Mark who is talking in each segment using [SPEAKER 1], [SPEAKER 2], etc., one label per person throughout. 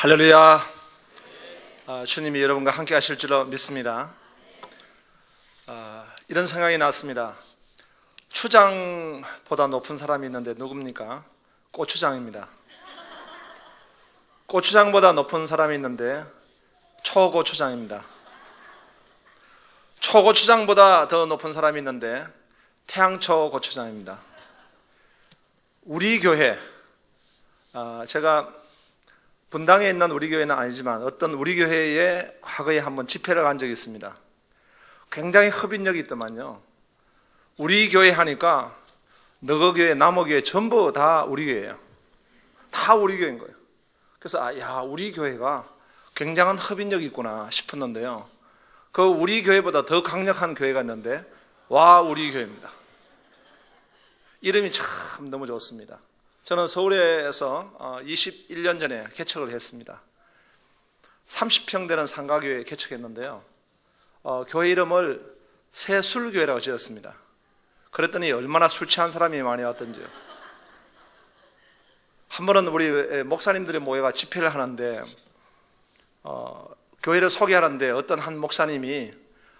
[SPEAKER 1] 할렐루야. 주님이 여러분과 함께 하실 줄로 믿습니다. 이런 생각이 났습니다. 추장보다 높은 사람이 있는데 누굽니까? 고추장입니다. 고추장보다 높은 사람이 있는데 초고추장입니다. 초고추장보다 더 높은 사람이 있는데 태양초고추장입니다. 우리 교회, 제가 분당에 있는 우리 교회는 아니지만 어떤 우리 교회에 과거에 한번 집회를 간 적이 있습니다. 굉장히 흡인력이 있더만요. 우리 교회 하니까 너거 교회, 남어 교회 전부 다 우리 교회예요. 다 우리 교회인 거예요. 그래서 우리 교회가 굉장한 흡인력이 있구나 싶었는데요. 그 우리 교회보다 더 강력한 교회가 있는데 우리 교회입니다. 이름이 참 너무 좋습니다. 저는 서울에서 21년 전에 개척을 했습니다. 30평 되는 상가교회 개척했는데요. 교회 이름을 새술교회라고 지었습니다. 그랬더니 얼마나 술 취한 사람이 많이 왔던지요. 한 번은 우리 목사님들이 모여가 집회를 하는데 교회를 소개하는데 어떤 한 목사님이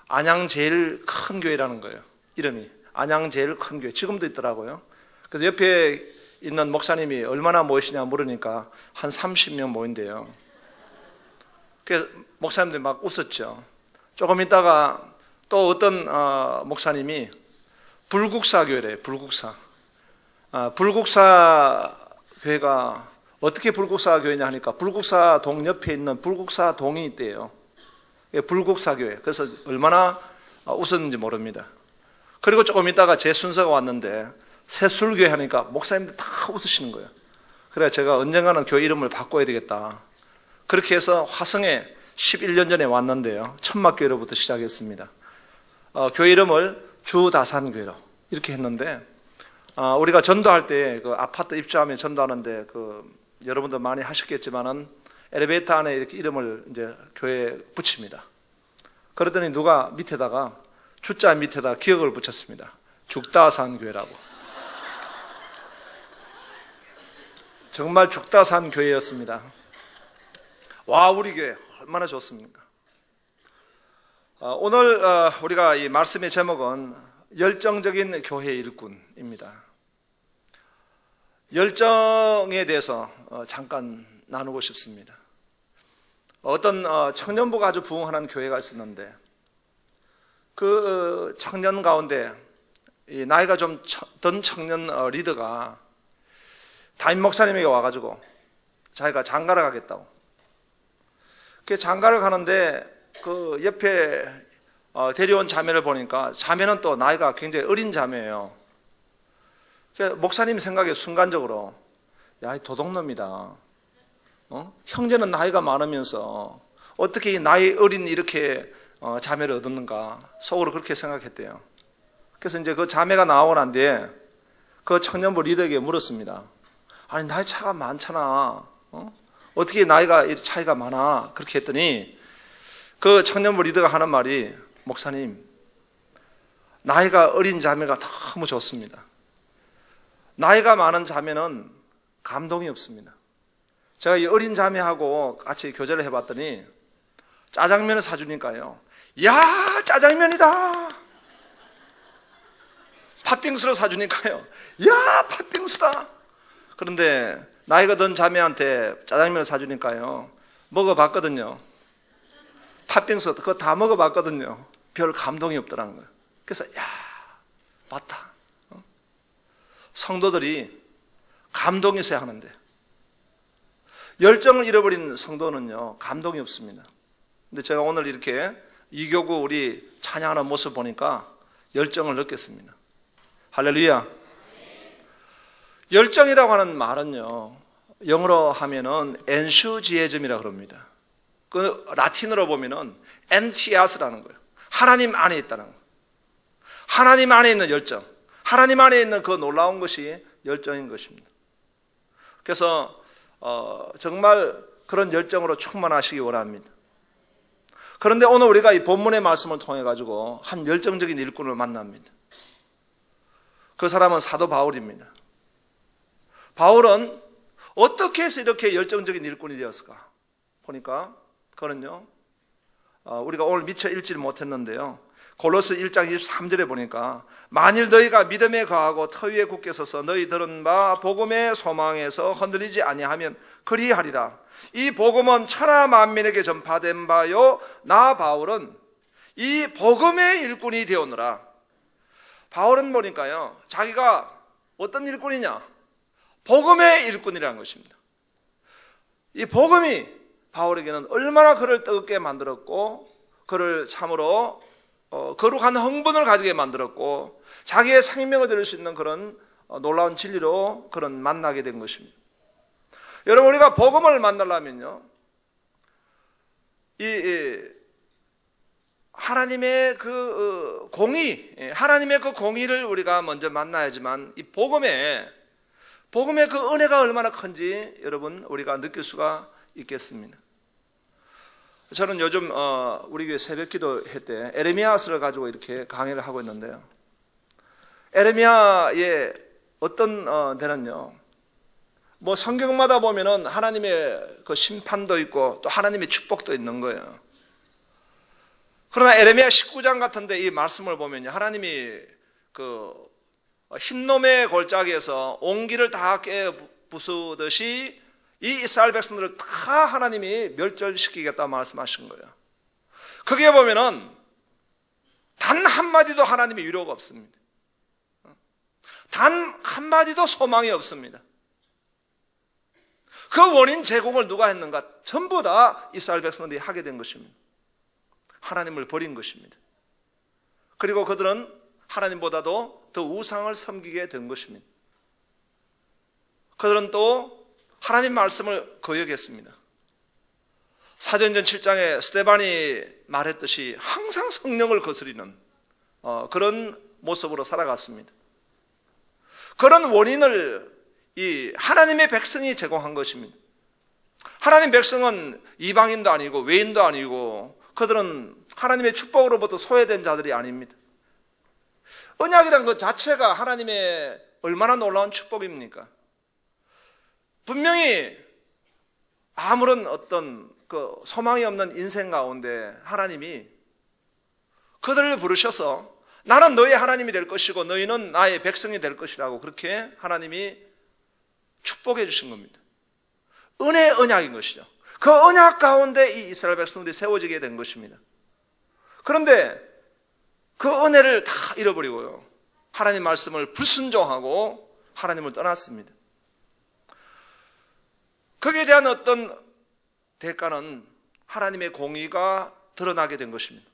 [SPEAKER 1] 안양 제일 큰 교회라는 거예요. 이름이 안양 제일 큰 교회. 지금도 있더라고요. 그래서 옆에 있는 목사님이 얼마나 모이시냐 물으니까 한 30명 모인대요. 그래서 목사님들이 막 웃었죠. 조금 있다가 또 어떤 목사님이 불국사 교회래. 불국사. 불국사 교회가 어떻게 불국사 교회냐 하니까 불국사 동 옆에 있는 불국사 동이 있대요. 불국사 교회. 그래서 얼마나 웃었는지 모릅니다. 그리고 조금 있다가 제 순서가 왔는데 새술교회 하니까 목사님들 다 웃으시는 거예요. 그래 제가 언젠가는 교회 이름을 바꿔야 되겠다. 그렇게 해서 화성에 11년 전에 왔는데요. 천막교회로부터 시작했습니다. 교회 이름을 주다산교회로 이렇게 했는데 우리가 전도할 때 그 아파트 입주하면 전도하는데 여러분들 많이 하셨겠지만은 엘리베이터 안에 이렇게 이름을 이제 교회에 붙입니다. 그러더니 누가 밑에다가 주자 밑에다 기억을 붙였습니다. 죽다산교회라고. 정말 죽다산 교회였습니다. 우리 교회 얼마나 좋습니까? 오늘 우리가 이 말씀의 제목은 열정적인 교회 일꾼입니다. 열정에 대해서 잠깐 나누고 싶습니다. 어떤 청년부가 아주 부흥하는 교회가 있었는데 그 청년 가운데 이 나이가 좀 든 청년 리더가 담임 목사님에게 와가지고 자기가 장가를 가겠다고. 그 장가를 가는데 그 옆에 데려온 자매를 보니까 자매는 또 나이가 굉장히 어린 자매예요. 목사님 생각에 순간적으로 이 도둑놈이다. 형제는 나이가 많으면서 어떻게 이 나이 어린 이렇게 자매를 얻었는가 속으로 그렇게 생각했대요. 그래서 이제 그 자매가 나오고 난 뒤에 그 청년부 리더에게 물었습니다. 아니 나이 차가 많잖아. 어떻게 나이가 차이가 많아? 그렇게 했더니 그 청년부 리더가 하는 말이 목사님 나이가 어린 자매가 너무 좋습니다. 나이가 많은 자매는 감동이 없습니다. 제가 이 어린 자매하고 같이 교제를 해봤더니 짜장면을 사주니까요. 야 짜장면이다. 팥빙수를 사주니까요. 야 팥빙수다. 그런데 나이가 든 자매한테 짜장면을 사주니까요. 먹어봤거든요. 팥빙수 그거 다 먹어봤거든요. 별 감동이 없더라는 거예요. 그래서 맞다. 성도들이 감동이 있어야 하는데 열정을 잃어버린 성도는요 감동이 없습니다. 근데 제가 오늘 이렇게 이교구 우리 찬양하는 모습 보니까 열정을 느꼈습니다. 할렐루야. 열정이라고 하는 말은요 영어로 하면은 엔슈지애즘이라고 그럽니다. 그 라틴어로 보면은 엔티아스라는 거예요. 하나님 안에 있다는 거예요. 하나님 안에 있는 열정, 하나님 안에 있는 그 놀라운 것이 열정인 것입니다. 그래서 정말 그런 열정으로 충만하시기 원합니다. 그런데 오늘 우리가 이 본문의 말씀을 통해 가지고 한 열정적인 일꾼을 만납니다. 그 사람은 사도 바울입니다. 바울은 어떻게 해서 이렇게 열정적인 일꾼이 되었을까? 보니까 그거는요, 우리가 오늘 미처 읽지를 못했는데요, 골로새 1장 23절에 보니까 만일 너희가 믿음에 거하고 터 위에 굳게 서서 너희 들은 바 복음의 소망에서 흔들리지 아니하면 그리하리라. 이 복음은 천하 만민에게 전파된 바요 나 바울은 이 복음의 일꾼이 되었노라. 바울은 보니까요, 자기가 어떤 일꾼이냐? 복음의 일꾼이라는 것입니다. 이 복음이 바울에게는 얼마나 그를 뜨겁게 만들었고, 그를 참으로 거룩한 흥분을 가지게 만들었고, 자기의 생명을 드릴 수 있는 그런 놀라운 진리로 그런 만나게 된 것입니다. 여러분, 우리가 복음을 만나려면요, 하나님의 그 공의, 하나님의 그 공의를 우리가 먼저 만나야지만 이 복음의 그 은혜가 얼마나 큰지 여러분 우리가 느낄 수가 있겠습니다. 저는 요즘 우리 교회 새벽기도 회 때 에레미야서를 가지고 이렇게 강의를 하고 있는데요, 에레미야의 어떤 데는요, 뭐 성경마다 보면은 하나님의 그 심판도 있고 또 하나님의 축복도 있는 거예요. 그러나 에레미야 19장 같은데 이 말씀을 보면요, 하나님이 그 흰놈의 골짜기에서 옹기를 다 깨부수듯이 이 이스라엘 백성들을 다 하나님이 멸절시키겠다 말씀하신 거예요. 거기에 보면은 단 한마디도 하나님의 위로가 없습니다. 단 한마디도 소망이 없습니다. 그 원인 제공을 누가 했는가? 전부 다 이스라엘 백성들이 하게 된 것입니다. 하나님을 버린 것입니다. 그리고 그들은 하나님보다도 더 우상을 섬기게 된 것입니다. 그들은 또 하나님 말씀을 거역했습니다. 사도행전 7장에 스데반이 말했듯이 항상 성령을 거스리는 그런 모습으로 살아갔습니다. 그런 원인을 이 하나님의 백성이 제공한 것입니다. 하나님 백성은 이방인도 아니고 외인도 아니고 그들은 하나님의 축복으로부터 소외된 자들이 아닙니다. 언약이란 것 자체가 하나님의 얼마나 놀라운 축복입니까? 분명히 아무런 어떤 그 소망이 없는 인생 가운데 하나님이 그들을 부르셔서 나는 너희 하나님이 될 것이고 너희는 나의 백성이 될 것이라고 그렇게 하나님이 축복해 주신 겁니다. 은혜의 언약인 것이죠. 그 언약 가운데 이 이스라엘 백성들이 세워지게 된 것입니다. 그런데 그 은혜를 다 잃어버리고요, 하나님 말씀을 불순종하고 하나님을 떠났습니다. 거기에 대한 어떤 대가는 하나님의 공의가 드러나게 된 것입니다.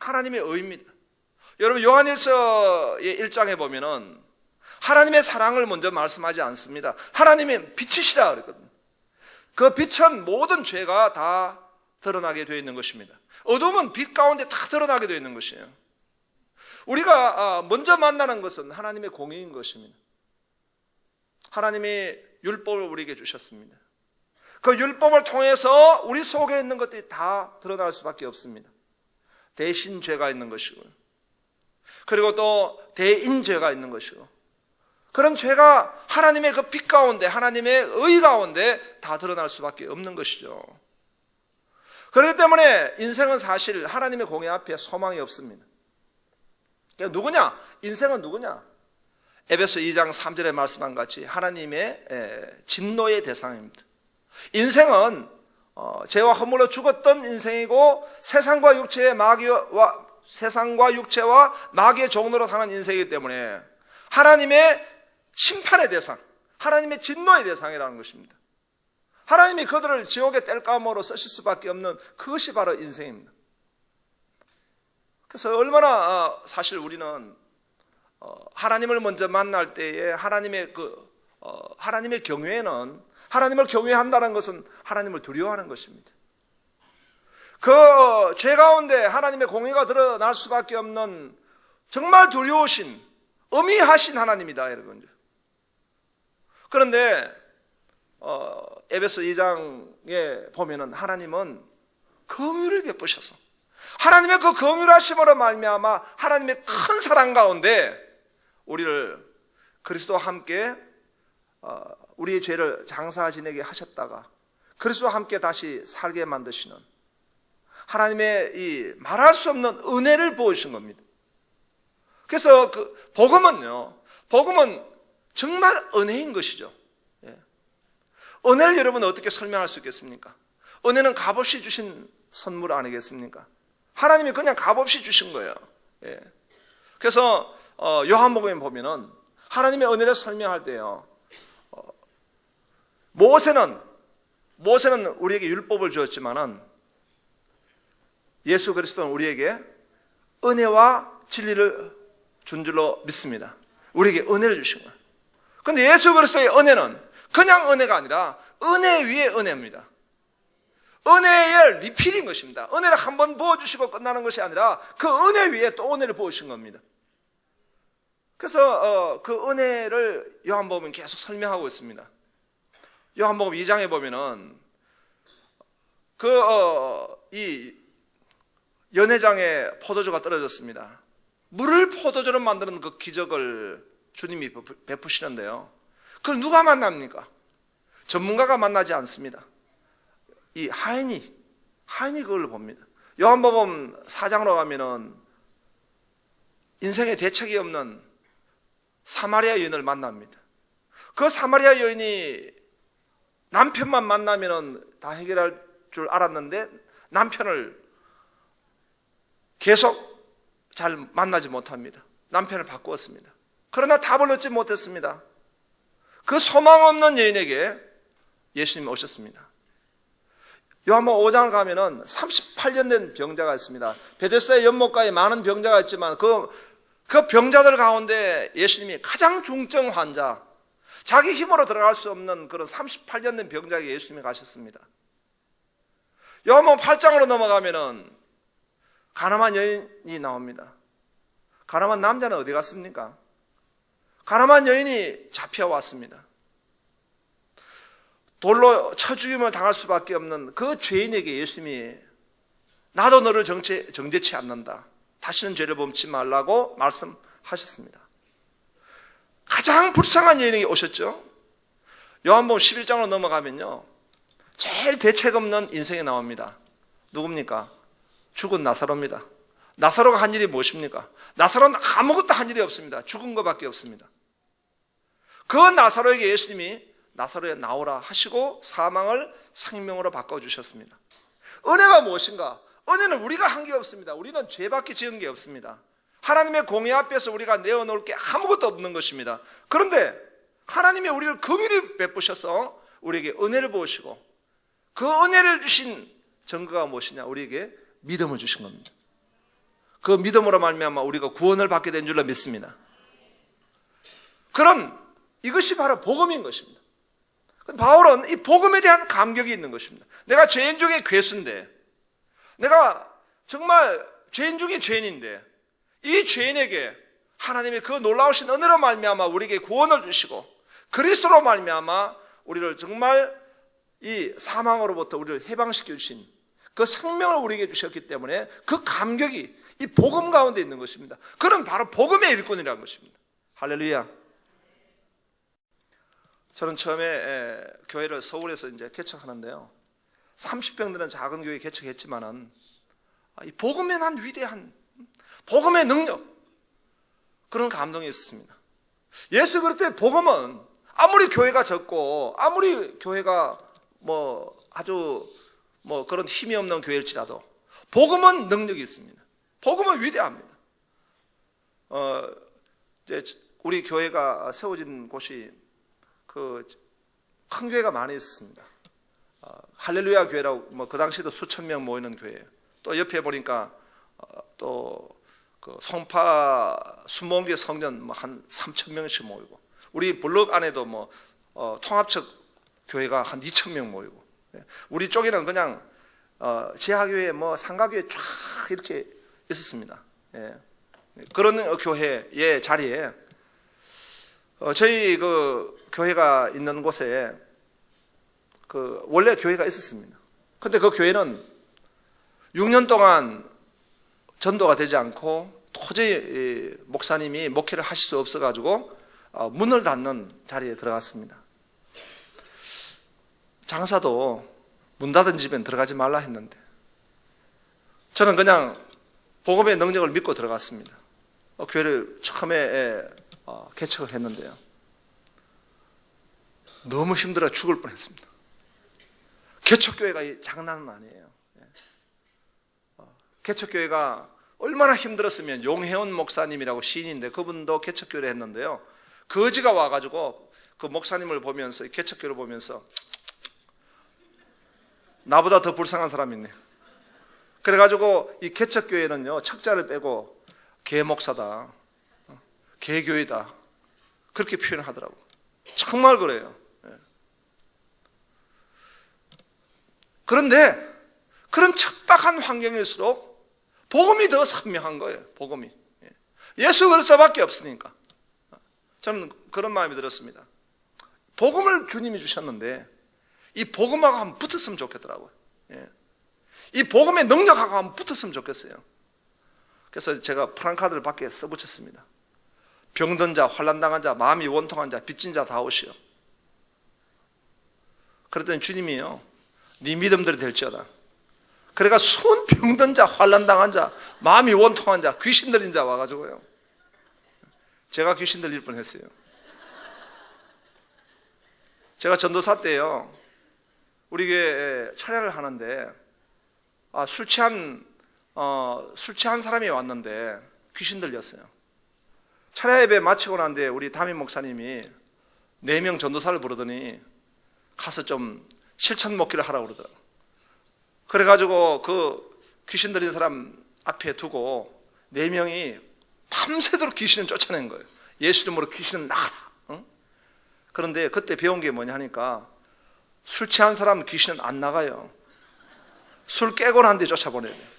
[SPEAKER 1] 하나님의 의입니다. 여러분, 요한일서의 1장에 보면은 하나님의 사랑을 먼저 말씀하지 않습니다. 하나님의 빛이시라 그랬거든요. 그 빛은 모든 죄가 다 드러나게 되어 있는 것입니다. 어둠은 빛 가운데 다 드러나게 되어 있는 것이에요. 우리가 먼저 만나는 것은 하나님의 공의인 것입니다. 하나님이 율법을 우리에게 주셨습니다. 그 율법을 통해서 우리 속에 있는 것들이 다 드러날 수밖에 없습니다. 대신 죄가 있는 것이고, 그리고 또 대인죄가 있는 것이고, 그런 죄가 하나님의 그 빛 가운데, 하나님의 의 가운데 다 드러날 수밖에 없는 것이죠. 그렇기 때문에 인생은 사실 하나님의 공의 앞에 소망이 없습니다. 그러니까 누구냐? 인생은 누구냐? 에베소 2장 3절에 말씀한 같이 하나님의 진노의 대상입니다. 인생은 죄와 허물로 죽었던 인생이고 세상과 육체와 마귀의 종로로 사는 인생이기 때문에 하나님의 심판의 대상, 하나님의 진노의 대상이라는 것입니다. 하나님이 그들을 지옥의 땔감으로 쓰실 수밖에 없는 그것이 바로 인생입니다. 그래서 얼마나 사실 우리는 하나님을 먼저 만날 때에 하나님의 경외는, 하나님을 경외한다는 것은 하나님을 두려워하는 것입니다. 그 죄 가운데 하나님의 공의가 드러날 수밖에 없는 정말 두려우신, 엄히하신 하나님이다, 여러분. 그런데 에베소 2장에 보면은 하나님은 긍휼을 베푸셔서 하나님의 그 긍휼하심으로 말미암아 하나님의 큰 사랑 가운데 우리를 그리스도와 함께 우리의 죄를 장사 지내게 하셨다가 그리스도와 함께 다시 살게 만드시는 하나님의 이 말할 수 없는 은혜를 보여주신 겁니다. 그래서 그 복음은 정말 은혜인 것이죠. 예. 은혜를 여러분 어떻게 설명할 수 있겠습니까? 은혜는 값없이 주신 선물 아니겠습니까? 하나님이 그냥 값없이 주신 거예요. 예. 그래서 요한복음에 보면은 하나님의 은혜를 설명할 때요, 모세는 우리에게 율법을 주었지만은 예수 그리스도는 우리에게 은혜와 진리를 준 줄로 믿습니다. 우리에게 은혜를 주신 거예요. 그런데 예수 그리스도의 은혜는 그냥 은혜가 아니라 은혜 위에 은혜입니다. 은혜의 리필인 것입니다. 은혜를 한번 부어주시고 끝나는 것이 아니라 그 은혜 위에 또 은혜를 부어주신 겁니다. 그래서 그 은혜를 요한복음은 계속 설명하고 있습니다. 요한복음 2장에 보면은 이 연회장에 포도주가 떨어졌습니다. 물을 포도주로 만드는 그 기적을 주님이 베푸시는데요, 그걸 누가 만납니까? 전문가가 만나지 않습니다. 이 하인이 그걸 봅니다. 요한복음 4장으로 가면은 인생에 대책이 없는 사마리아 여인을 만납니다. 그 사마리아 여인이 남편만 만나면은 다 해결할 줄 알았는데 남편을 계속 잘 만나지 못합니다. 남편을 바꾸었습니다. 그러나 답을 얻지 못했습니다. 그 소망 없는 여인에게 예수님이 오셨습니다. 요한복음 5장을 가면은 38년 된 병자가 있습니다. 베데스다의 연못가에 많은 병자가 있지만 그 병자들 가운데 예수님이 가장 중증 환자, 자기 힘으로 들어갈 수 없는 그런 38년 된 병자에게 예수님이 가셨습니다. 요한복음 8장으로 넘어가면은 가늠한 여인이 나옵니다. 가늠한 남자는 어디 갔습니까? 가늠한 여인이 잡혀왔습니다. 돌로 쳐 죽임을 당할 수밖에 없는 그 죄인에게 예수님이 나도 너를 정죄치 않는다, 다시는 죄를 범치 말라고 말씀하셨습니다. 가장 불쌍한 여인에게 오셨죠. 요한복음 11장으로 넘어가면요, 제일 대책 없는 인생이 나옵니다. 누굽니까? 죽은 나사로입니다. 나사로가 한 일이 무엇입니까? 나사로는 아무것도 한 일이 없습니다. 죽은 것밖에 없습니다. 그 나사로에게 예수님이 나사로에 나오라 하시고 사망을 생명으로 바꿔주셨습니다. 은혜가 무엇인가? 은혜는 우리가 한 게 없습니다. 우리는 죄밖에 지은 게 없습니다. 하나님의 공의 앞에서 우리가 내어놓을 게 아무것도 없는 것입니다. 그런데 하나님이 우리를 긍휼히 베푸셔서 우리에게 은혜를 부으시고 그 은혜를 주신 증거가 무엇이냐? 우리에게 믿음을 주신 겁니다. 그 믿음으로 말미암아 우리가 구원을 받게 된 줄로 믿습니다. 이것이 바로 복음인 것입니다. 바울은 이 복음에 대한 감격이 있는 것입니다. 내가 죄인 중에 괴수인데, 내가 정말 죄인 중에 죄인인데, 이 죄인에게 하나님의 그 놀라우신 은혜로 말미암아 우리에게 구원을 주시고 그리스도로 말미암아 우리를 정말 이 사망으로부터 우리를 해방시켜 주신 그 생명을 우리에게 주셨기 때문에 그 감격이 이 복음 가운데 있는 것입니다. 그럼 바로 복음의 일꾼이라는 것입니다. 할렐루야. 저는 처음에 교회를 서울에서 이제 개척하는데요, 30평 되는 작은 교회 개척했지만은 이 복음에 난 위대한 복음의 능력, 그런 감동이 있었습니다. 예수 그리스도의 복음은 아무리 교회가 적고 아무리 교회가 아주 그런 힘이 없는 교회일지라도 복음은 능력이 있습니다. 복음은 위대합니다. 이제 우리 교회가 세워진 곳이 큰 교회가 많이 있습니다. 할렐루야 교회라고 그 당시에도 수천 명 모이는 교회예요. 또 옆에 보니까 그 송파 순봉교 성전 한 3천 명씩 모이고, 우리 블록 안에도 통합적 교회가 한 2천 명 모이고, 우리 쪽에는 그냥 지하교회 상가교회 쫙 이렇게 있었습니다. 그런 교회의 자리에 저희 그 교회가 있는 곳에 원래 교회가 있었습니다. 근데 그 교회는 6년 동안 전도가 되지 않고 도저히 목사님이 목회를 하실 수 없어가지고 문을 닫는 자리에 들어갔습니다. 장사도 문 닫은 집엔 들어가지 말라 했는데 저는 그냥 복음의 능력을 믿고 들어갔습니다. 교회를 처음에 개척을 했는데요. 너무 힘들어 죽을 뻔했습니다. 개척교회가 장난은 아니에요. 개척교회가 얼마나 힘들었으면 용혜원 목사님이라고 시인인데 그분도 개척교회를 했는데요. 거지가 와가지고 그 목사님을 보면서 개척교회를 보면서 나보다 더 불쌍한 사람이 있네. 그래가지고 이 개척교회는요 척자를 빼고 개목사다, 개교회다 그렇게 표현을 하더라고. 정말 그래요. 그런데 그런 척박한 환경일수록 복음이 더 선명한 거예요. 복음이 예수 그리스도밖에 없으니까 저는 그런 마음이 들었습니다. 복음을 주님이 주셨는데 이 복음하고 한번 붙었으면 좋겠더라고요. 이 복음의 능력하고 한번 붙었으면 좋겠어요. 그래서 제가 프랑카드를 밖에 써붙였습니다. 병든 자, 환난당한 자, 마음이 원통한 자, 빚진 자 다 오시오. 그랬더니 주님이요, 네 믿음대로 될지어다. 그러니까 손 병든 자, 환난당한 자, 마음이 원통한 자, 귀신 들린 자 와가지고요. 제가 귀신 들릴 뻔했어요. 제가 전도사 때요, 우리 교회에 철야를 하는데 술 취한 사람이 왔는데 귀신 들렸어요. 철야 예배 마치고 난 뒤에 우리 담임 목사님이 4명 전도사를 부르더니 가서 좀 실천 먹기를 하라고 그러더라고요. 그래가지고 그 귀신 들린 사람 앞에 두고 4명이 밤새도록 귀신을 쫓아낸 거예요. 예수 이름으로 귀신은 나가라. 응? 그런데 그때 배운 게 뭐냐 하니까 술 취한 사람 귀신은 안 나가요. 술 깨고 난 뒤에 쫓아보내야 돼요.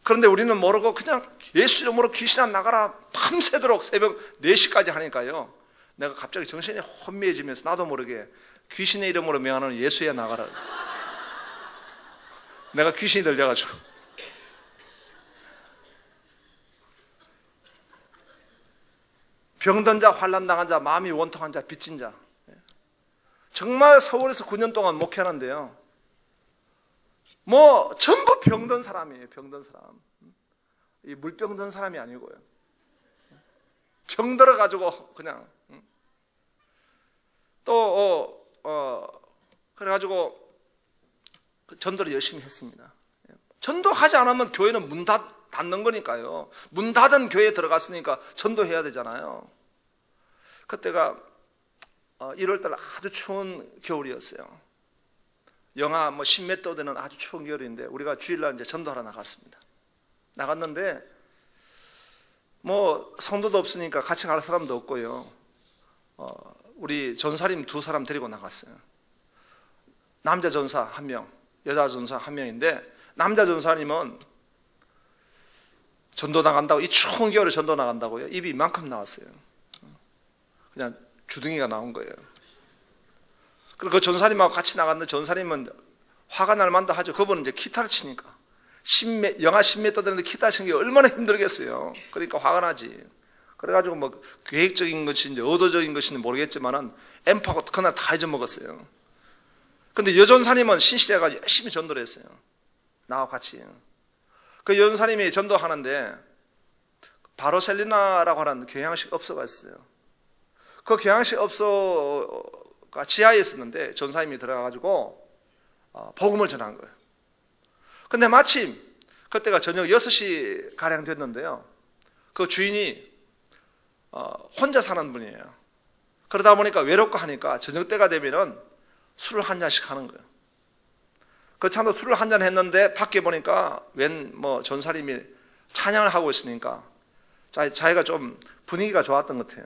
[SPEAKER 1] 그런데 우리는 모르고 그냥 예수 이름으로 귀신 안 나가라 밤새도록 새벽 4시까지 하니까요, 내가 갑자기 정신이 혼미해지면서 나도 모르게 귀신의 이름으로 명하는 예수야 나가라. 내가 귀신이 들려가지고 병든 자, 환난당한 자, 마음이 원통한 자, 빚진 자. 정말 서울에서 9년 동안 목회하는데요, 뭐 전부 병든 사람이에요. 병든 사람. 이 물병든 사람이 아니고요. 병 들어가지고 그냥 또 그래가지고 전도를 열심히 했습니다. 전도하지 않으면 교회는 문 닫는 거니까요. 문 닫은 교회에 들어갔으니까 전도해야 되잖아요. 그때가 1월달 아주 추운 겨울이었어요. 영하 10몇 도 되는 아주 추운 겨울인데 우리가 주일날 이제 전도하러 나갔습니다. 나갔는데 뭐 성도도 없으니까 같이 갈 사람도 없고요. 우리 전사님 2사람 데리고 나갔어요. 남자 전사 1명, 여자 전사 1명인데 남자 전사님은 전도 나간다고, 이 추운 겨울에 전도 나간다고요, 입이 이만큼 나왔어요. 그냥 주둥이가 나온 거예요. 그리고 그 전사님하고 같이 나갔는데 전사님은 화가 날 만도 하죠. 그분은 이제 기타를 치니까 영하 10몇 도 되는데 기타 치는 게 얼마나 힘들겠어요. 그러니까 화가 나지. 그래가지고 뭐 계획적인 것인지 의도적인 것인지 모르겠지만은 앰프하고 그날 다 잊어먹었어요. 근데 여전사님은 신실해가 열심히 전도를 했어요. 나와 같이. 그 여전사님이 전도하는데 바로셀리나라고 하는 교양식 업소가 있어요. 그 교양식 업소가 지하에 있었는데 전사님이 들어가가지고 복음을 전한 거예요. 근데 마침 그때가 저녁 6시 가량 됐는데요, 그 주인이 혼자 사는 분이에요. 그러다 보니까 외롭고 하니까 저녁 때가 되면은 술을 한 잔씩 하는 거예요. 그 참도 술을 한 잔 했는데 밖에 보니까 웬 전사님이 찬양을 하고 있으니까 자기가 좀 분위기가 좋았던 것 같아요.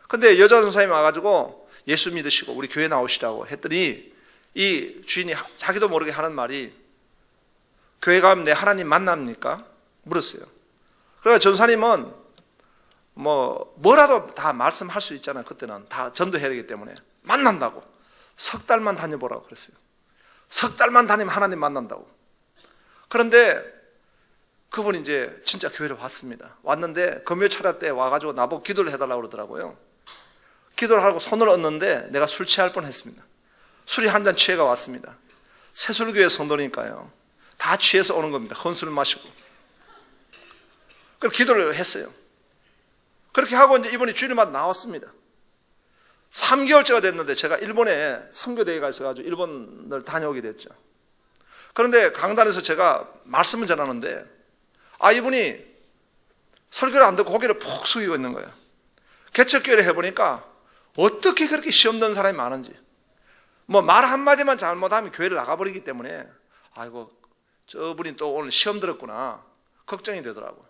[SPEAKER 1] 근데 여자 전사님이 와가지고 예수 믿으시고 우리 교회 나오시라고 했더니 이 주인이 자기도 모르게 하는 말이, 교회 가면 내 하나님 만납니까? 물었어요. 그러니까 전사님은 뭐라도 다 말씀할 수 있잖아요. 그때는 다 전도해야 되기 때문에 만난다고, 3달만 다녀보라고 그랬어요. 3달만 다니면 하나님 만난다고. 그런데 그분이 이제 진짜 교회를 왔습니다. 왔는데 금요 철야 때 와가지고 나보고 기도를 해달라고 그러더라고요. 기도를 하고 손을 얹는데 내가 술 취할 뻔했습니다. 술이 한 잔 취해가 왔습니다. 새술교회 성도니까요. 다 취해서 오는 겁니다. 혼술을 마시고. 그래서 기도를 했어요. 그렇게 하고 이제 이분이 주일마다 나왔습니다. 3개월째가 됐는데 제가 일본에 선교대회가 있어가지고 일본을 다녀오게 됐죠. 그런데 강단에서 제가 말씀을 전하는데 이분이 설교를 안 듣고 고개를 푹 숙이고 있는 거예요. 개척교회를 해보니까 어떻게 그렇게 시험 든 사람이 많은지, 뭐 말 한마디만 잘못하면 교회를 나가버리기 때문에 아이고 저분이 또 오늘 시험 들었구나 걱정이 되더라고요.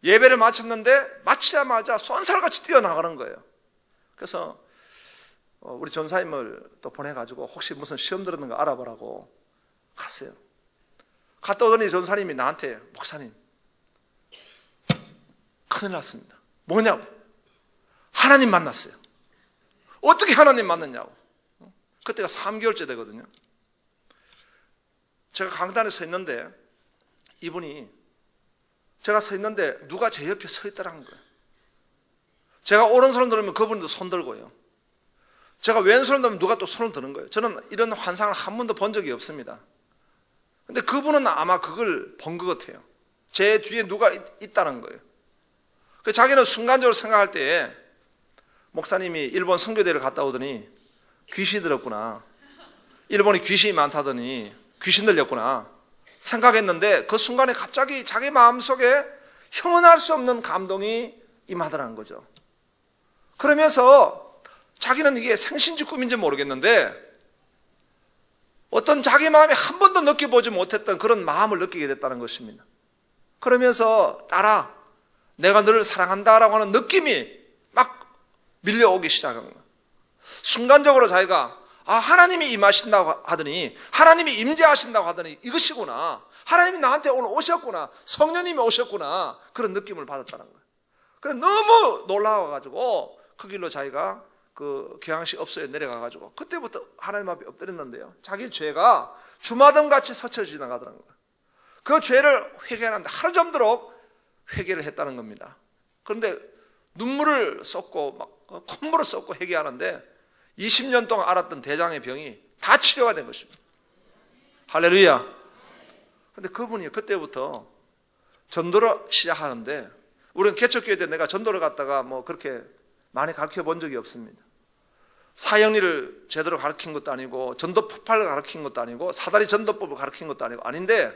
[SPEAKER 1] 예배를 마쳤는데 마치자마자 쏜살같이 뛰어나가는 거예요. 그래서 우리 전사님을 또 보내가지고 혹시 무슨 시험 들었는가 알아보라고 갔어요. 갔다 오더니 전사님이 나한테 목사님 큰일 났습니다. 뭐냐고. 하나님 만났어요. 어떻게 하나님 만났냐고. 그때가 3개월째 되거든요. 제가 강단에 서 있는데 이분이 제가 서 있는데 누가 제 옆에 서 있더라는 거예요. 제가 오른손을 들면 그분도 손 들고요. 제가 왼손을 들면 누가 또 손을 드는 거예요. 저는 이런 환상을 한 번도 본 적이 없습니다. 근데 그분은 아마 그걸 본 것 같아요. 제 뒤에 누가 있다는 거예요. 자기는 순간적으로 생각할 때 목사님이 일본 선교대를 갔다 오더니 귀신이 들었구나. 일본이 귀신이 많다더니 귀신 들렸구나 생각했는데 그 순간에 갑자기 자기 마음속에 형언할 수 없는 감동이 임하더라는 거죠. 그러면서 자기는 이게 생신지 꿈인지 모르겠는데 어떤 자기 마음에 한 번도 느껴보지 못했던 그런 마음을 느끼게 됐다는 것입니다. 그러면서 딸아 내가 너를 사랑한다라고 하는 느낌이 막 밀려오기 시작한 거예요. 순간적으로 자기가 하나님이 임하신다고 하더니 하나님이 임재하신다고 하더니 이것이구나. 하나님이 나한테 오늘 오셨구나. 성령님이 오셨구나. 그런 느낌을 받았다는 거예요. 그래서 너무 놀라워가지고 그 길로 자기가 그 교양시 업소에 내려가가지고 그때부터 하나님 앞에 엎드렸는데요. 자기 죄가 주마등같이 스쳐 지나가더라는 거예요. 그 죄를 회개하는데 하루 종도록 회개를 했다는 겁니다. 그런데 눈물을 쏟고 막 콧물을 쏟고 회개하는데 20년 동안 앓았던 대장의 병이 다 치료가 된 것입니다. 할렐루야. 그런데 그분이 그때부터 전도를 시작하는데 우리는 개척교회 때 내가 전도를 갔다가 뭐 그렇게 많이 가르쳐 본 적이 없습니다. 사형리를 제대로 가르친 것도 아니고 전도 폭발을 가르친 것도 아니고 사다리 전도법을 가르친 것도 아닌데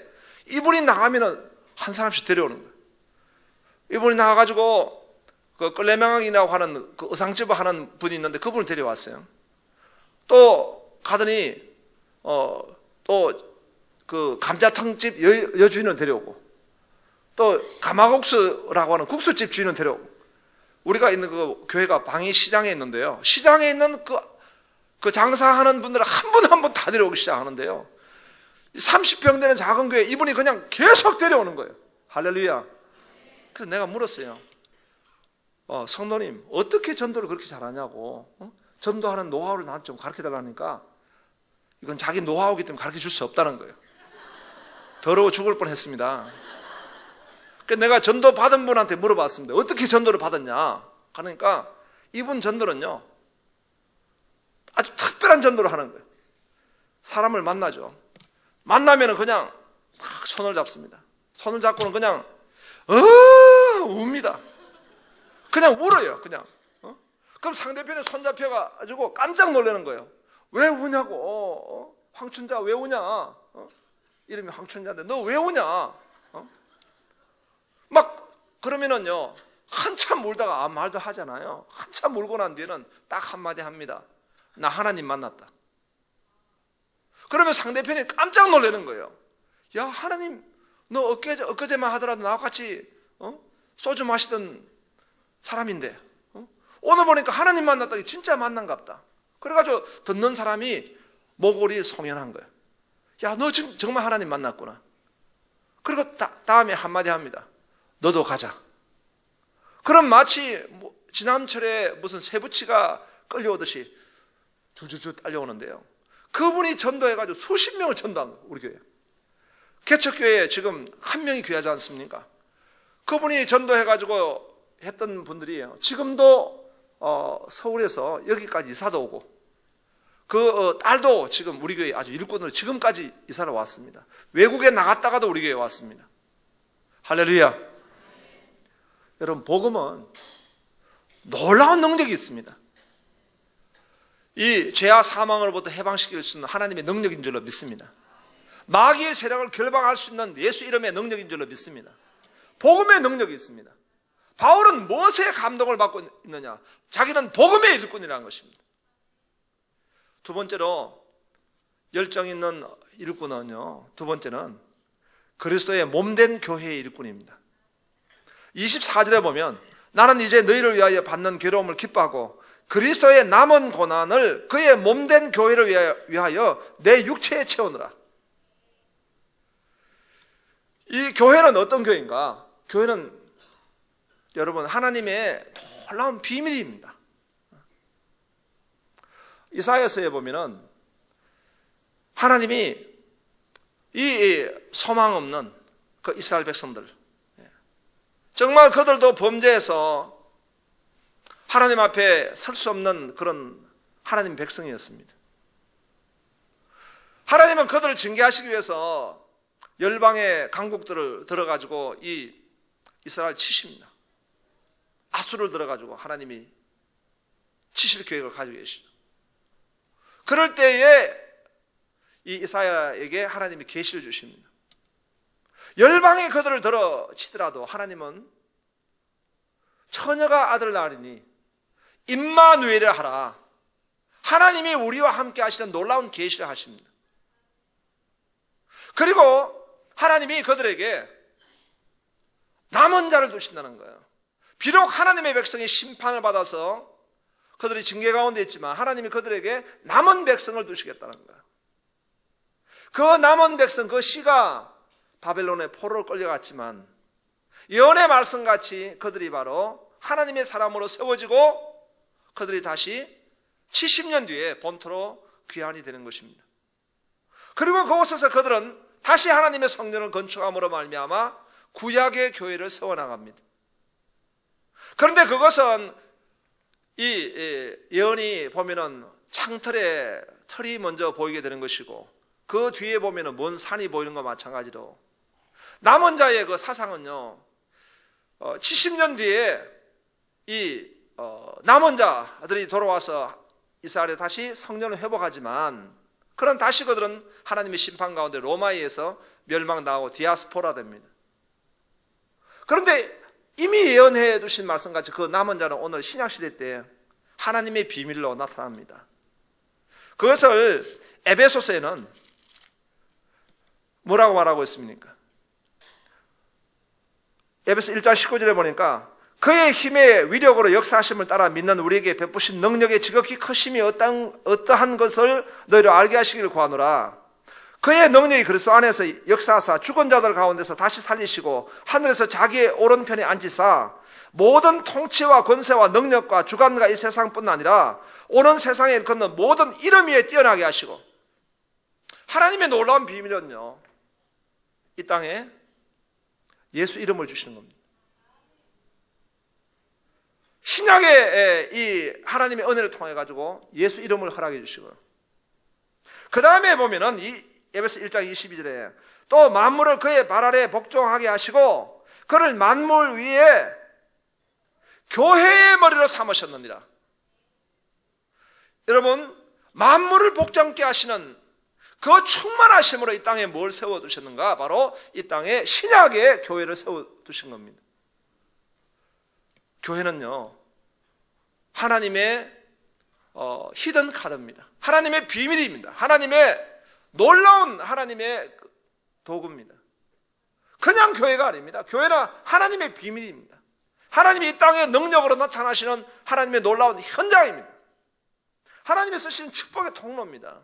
[SPEAKER 1] 이분이 나가면은 한 사람씩 데려오는 거예요. 이분이 나가가지고 그 끌레명왕이라고 하는 그 의상집을 하는 분이 있는데 그분을 데려왔어요. 또 가더니 또 그 감자탕집 여주인을 데려오고 또 가마국수라고 하는 국수집 주인을 데려오고 우리가 있는 그 교회가 방이 시장에 있는데요. 시장에 있는 그 장사하는 분들을 한 분 한 분 다 데려오기 시작하는데요. 30평 되는 작은 교회 이분이 그냥 계속 데려오는 거예요. 할렐루야. 그래서 내가 물었어요. 성도님 어떻게 전도를 그렇게 잘하냐고. 전도하는 노하우를 나한테 좀 가르쳐달라니까 이건 자기 노하우이기 때문에 가르쳐줄 수 없다는 거예요. 더러워 죽을 뻔했습니다. 그래서 내가 전도 받은 분한테 물어봤습니다. 어떻게 전도를 받았냐. 그러니까 이분 전도는요 아주 특별한 전도를 하는 거예요. 사람을 만나죠. 만나면 그냥 딱 손을 잡습니다. 손을 잡고는 그냥 웁니다. 그냥 울어요. 그냥. 그럼 상대편에 손 잡혀가지고 깜짝 놀라는 거예요. 왜 우냐고. 황춘자 왜 우냐. 이름이 황춘자인데 너 왜 우냐. 막 그러면은요 한참 울다가 아무 말도 하잖아요. 한참 울고 난 뒤에는 딱 한마디 합니다. 나 하나님 만났다. 그러면 상대편이 깜짝 놀라는 거예요. 야 하나님 너 엊그제만 하더라도 나와 같이 소주 마시던 사람인데 오늘 보니까 하나님 만났다. 진짜 만난갑다. 그래가지고 듣는 사람이 목골이 송연한 거예요. 야 너 지금 정말 하나님 만났구나. 그리고 다음에 한마디 합니다. 너도 가자. 그럼 마치 지남철에 무슨 새부치가 끌려오듯이 줄줄줄 딸려오는데요. 그분이 전도해가지고 수십 명을 전도한 거예요. 우리 교회. 개척교회에 지금 한 명이 귀하지 않습니까? 그분이 전도해가지고 했던 분들이에요. 지금도 서울에서 여기까지 이사도 오고 그 딸도 지금 우리 교회 아주 일꾼으로 지금까지 이사를 왔습니다. 외국에 나갔다가도 우리 교회에 왔습니다. 할렐루야. 여러분, 복음은 놀라운 능력이 있습니다. 이 죄와 사망으로부터 해방시킬 수 있는 하나님의 능력인 줄로 믿습니다. 마귀의 세력을 결박할 수 있는 예수 이름의 능력인 줄로 믿습니다. 복음의 능력이 있습니다. 바울은 무엇에 감동을 받고 있느냐? 자기는 복음의 일꾼이라는 것입니다. 두 번째로 열정 있는 일꾼은요, 두 번째는 그리스도의 몸된 교회의 일꾼입니다. 24절에 보면 나는 이제 너희를 위하여 받는 괴로움을 기뻐하고 그리스도의 남은 고난을 그의 몸된 교회를 위하여 내 육체에 채우느라. 이 교회는 어떤 교회인가? 교회는 여러분 하나님의 놀라운 비밀입니다. 이사야서에 보면은 하나님이 이 소망 없는 그 이스라엘 백성들, 정말 그들도 범죄해서 하나님 앞에 설 수 없는 그런 하나님 백성이었습니다. 하나님은 그들을 징계하시기 위해서 열방의 강국들을 들어가지고 이 이스라엘 치십니다. 아수를 들어가지고 하나님이 치실 계획을 가지고 계시죠. 그럴 때에 이 이사야에게 하나님이 계시를 주십니다. 열방이 그들을 들어 치더라도 하나님은 처녀가 아들 낳으리니 임마누엘을 하라. 하나님이 우리와 함께 하시는 놀라운 계시를 하십니다. 그리고 하나님이 그들에게 남은 자를 두신다는 거예요. 비록 하나님의 백성이 심판을 받아서 그들이 징계 가운데 있지만 하나님이 그들에게 남은 백성을 두시겠다는 거예요. 그 남은 백성, 그 씨가 바벨론의 포로로 끌려갔지만 예언의 말씀같이 그들이 바로 하나님의 사람으로 세워지고 그들이 다시 70년 뒤에 본토로 귀환이 되는 것입니다. 그리고 그곳에서 그들은 다시 하나님의 성전을 건축함으로 말미암아 구약의 교회를 세워나갑니다. 그런데 그것은 이 예언이 보면은 창틀에 털이 먼저 보이게 되는 것이고 그 뒤에 보면은 먼 산이 보이는 것과 마찬가지로 남은 자의 그 사상은요, 70년 뒤에 이 남은 자들이 돌아와서 이스라엘에 다시 성전을 회복하지만 그런 다시 그들은 하나님의 심판 가운데 로마에 의해서 멸망당하고 디아스포라 됩니다. 그런데 이미 예언해 두신 말씀같이 그 남은 자는 오늘 신약시대 때 하나님의 비밀로 나타납니다. 그것을 에베소서에는 뭐라고 말하고 있습니까? 에베소 1장 19절에 보니까 그의 힘의 위력으로 역사하심을 따라 믿는 우리에게 베푸신 능력의 지극히 크심이 어떠한 것을 너희로 알게 하시기를 구하노라. 그의 능력이 그리스도 안에서 역사하사 죽은 자들 가운데서 다시 살리시고 하늘에서 자기의 오른편에 앉히사 모든 통치와 권세와 능력과 주관과 이 세상뿐 아니라 오는 세상에 일컫는 모든 이름 위에 뛰어나게 하시고. 하나님의 놀라운 비밀은요, 이 땅에 예수 이름을 주시는 겁니다. 신약의 이 하나님의 은혜를 통해 가지고 예수 이름을 허락해 주시고요. 그 다음에 보면은 이 에베소 1장 22절에 또 만물을 그의 발 아래 복종하게 하시고 그를 만물 위에 교회의 머리로 삼으셨느니라. 여러분, 만물을 복종케 하시는 그 충만하심으로 이 땅에 뭘 세워두셨는가? 바로 이 땅에 신약의 교회를 세워두신 겁니다. 교회는요, 하나님의 히든 카드입니다. 하나님의 비밀입니다. 하나님의 놀라운 하나님의 도구입니다. 그냥 교회가 아닙니다. 교회는 하나님의 비밀입니다. 하나님이 이 땅에 능력으로 나타나시는 하나님의 놀라운 현장입니다. 하나님이 쓰시는 축복의 통로입니다.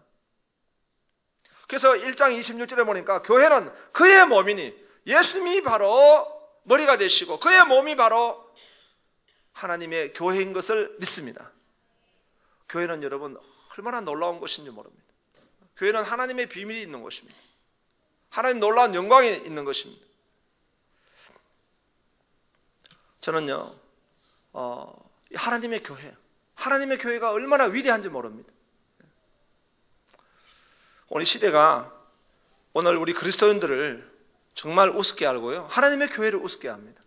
[SPEAKER 1] 그래서 1장 26절에 보니까 교회는 그의 몸이니 예수님이 바로 머리가 되시고 그의 몸이 바로 하나님의 교회인 것을 믿습니다. 교회는 여러분 얼마나 놀라운 것인지 모릅니다. 교회는 하나님의 비밀이 있는 것입니다. 하나님 놀라운 영광이 있는 것입니다. 저는요, 하나님의 교회가 얼마나 위대한지 모릅니다. 오늘 시대가 오늘 우리 그리스도인들을 정말 우습게 알고요, 하나님의 교회를 우습게 합니다.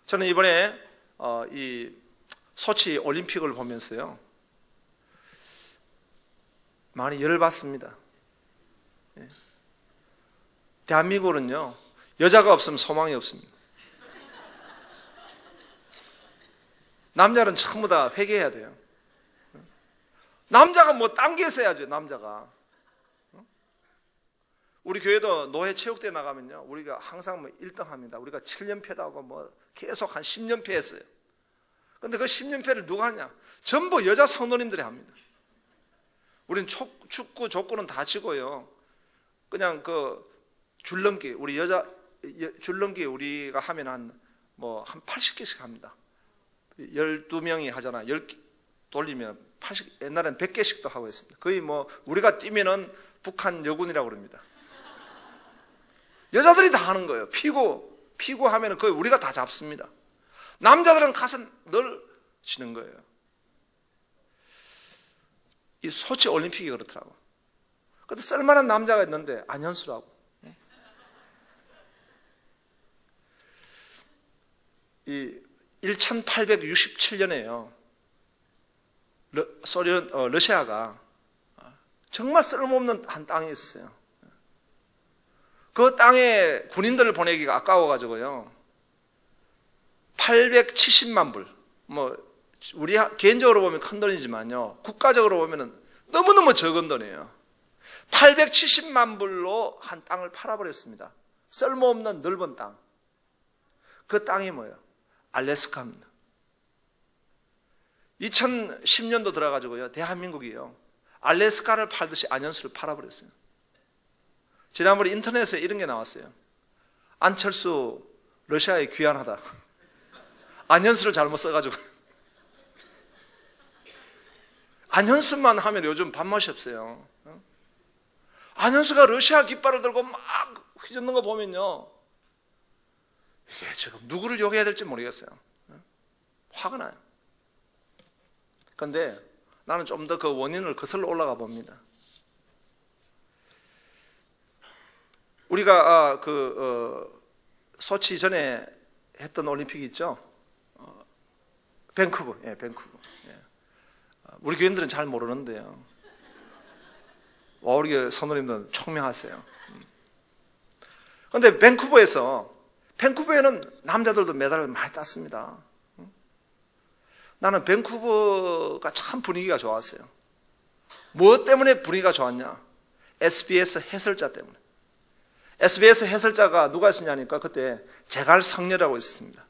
[SPEAKER 1] 저는 이번에 이 소치 올림픽을 보면서요, 많이 열받습니다. 대한민국은요, 여자가 없으면 소망이 없습니다. 남자는 전부 다 회개해야 돼요. 남자가 뭐 딴 게 있어야죠, 남자가. 우리 교회도 노회 체육대회 나가면요, 우리가 항상 뭐 1등 합니다. 우리가 7연패도 하고 뭐 계속 한 10연패 했어요. 근데 그 10연패를 누가 하냐? 전부 여자 성도님들이 합니다. 우리는 축구 족구는 다 치고요, 그냥 그 줄넘기, 우리 여자 줄넘기 우리가 하면 한 80개씩 합니다. 12명이 하잖아. 10개 돌리면 80, 옛날엔 100개씩도 하고 있습니다. 거의 뭐 우리가 뛰면은 북한 여군이라고 그럽니다. 여자들이 다 하는 거예요. 피고 하면은 거의 우리가 다 잡습니다. 남자들은 가서 늘 지는 거예요. 이 소치 올림픽이 그렇더라고. 근데 쓸만한 남자가 있는데 안현수라고. 이 1867년에요. 러시아가 정말 쓸모없는 한 땅이 있었어요. 그 땅에 군인들을 보내기가 아까워가지고요, 870만 불, 우리 개인적으로 보면 큰 돈이지만요, 국가적으로 보면 너무너무 적은 돈이에요. 870만 불로 한 땅을 팔아버렸습니다. 쓸모없는 넓은 땅. 그 땅이 뭐예요? 알래스카입니다. 2010년도 들어가지고요, 대한민국이요, 알래스카를 팔듯이 안현수를 팔아버렸어요. 지난번에 인터넷에 이런 게 나왔어요. 안철수 러시아에 귀환하다. 안현수를 잘못 써가지고. 안현수만 하면 요즘 밥맛이 없어요. 안현수가 러시아 깃발을 들고 막 휘젓는 거 보면요, 이게 지금 누구를 욕해야 될지 모르겠어요. 화가 나요. 그런데 나는 좀 더 그 원인을 거슬러 올라가 봅니다. 우리가 소치 전에 했던 올림픽이 있죠. 밴쿠버. 밴쿠버. 우리 교인들은 잘 모르는데요, 우리 교회 선생님들은 총명하세요. 그런데 밴쿠버에는 남자들도 메달을 많이 땄습니다. 나는 밴쿠버가 참 분위기가 좋았어요. 무엇 때문에 분위기가 좋았냐? SBS 해설자 때문에. SBS 해설자가 누가 있었냐니까, 그때 제갈성렬이라고 있었습니다.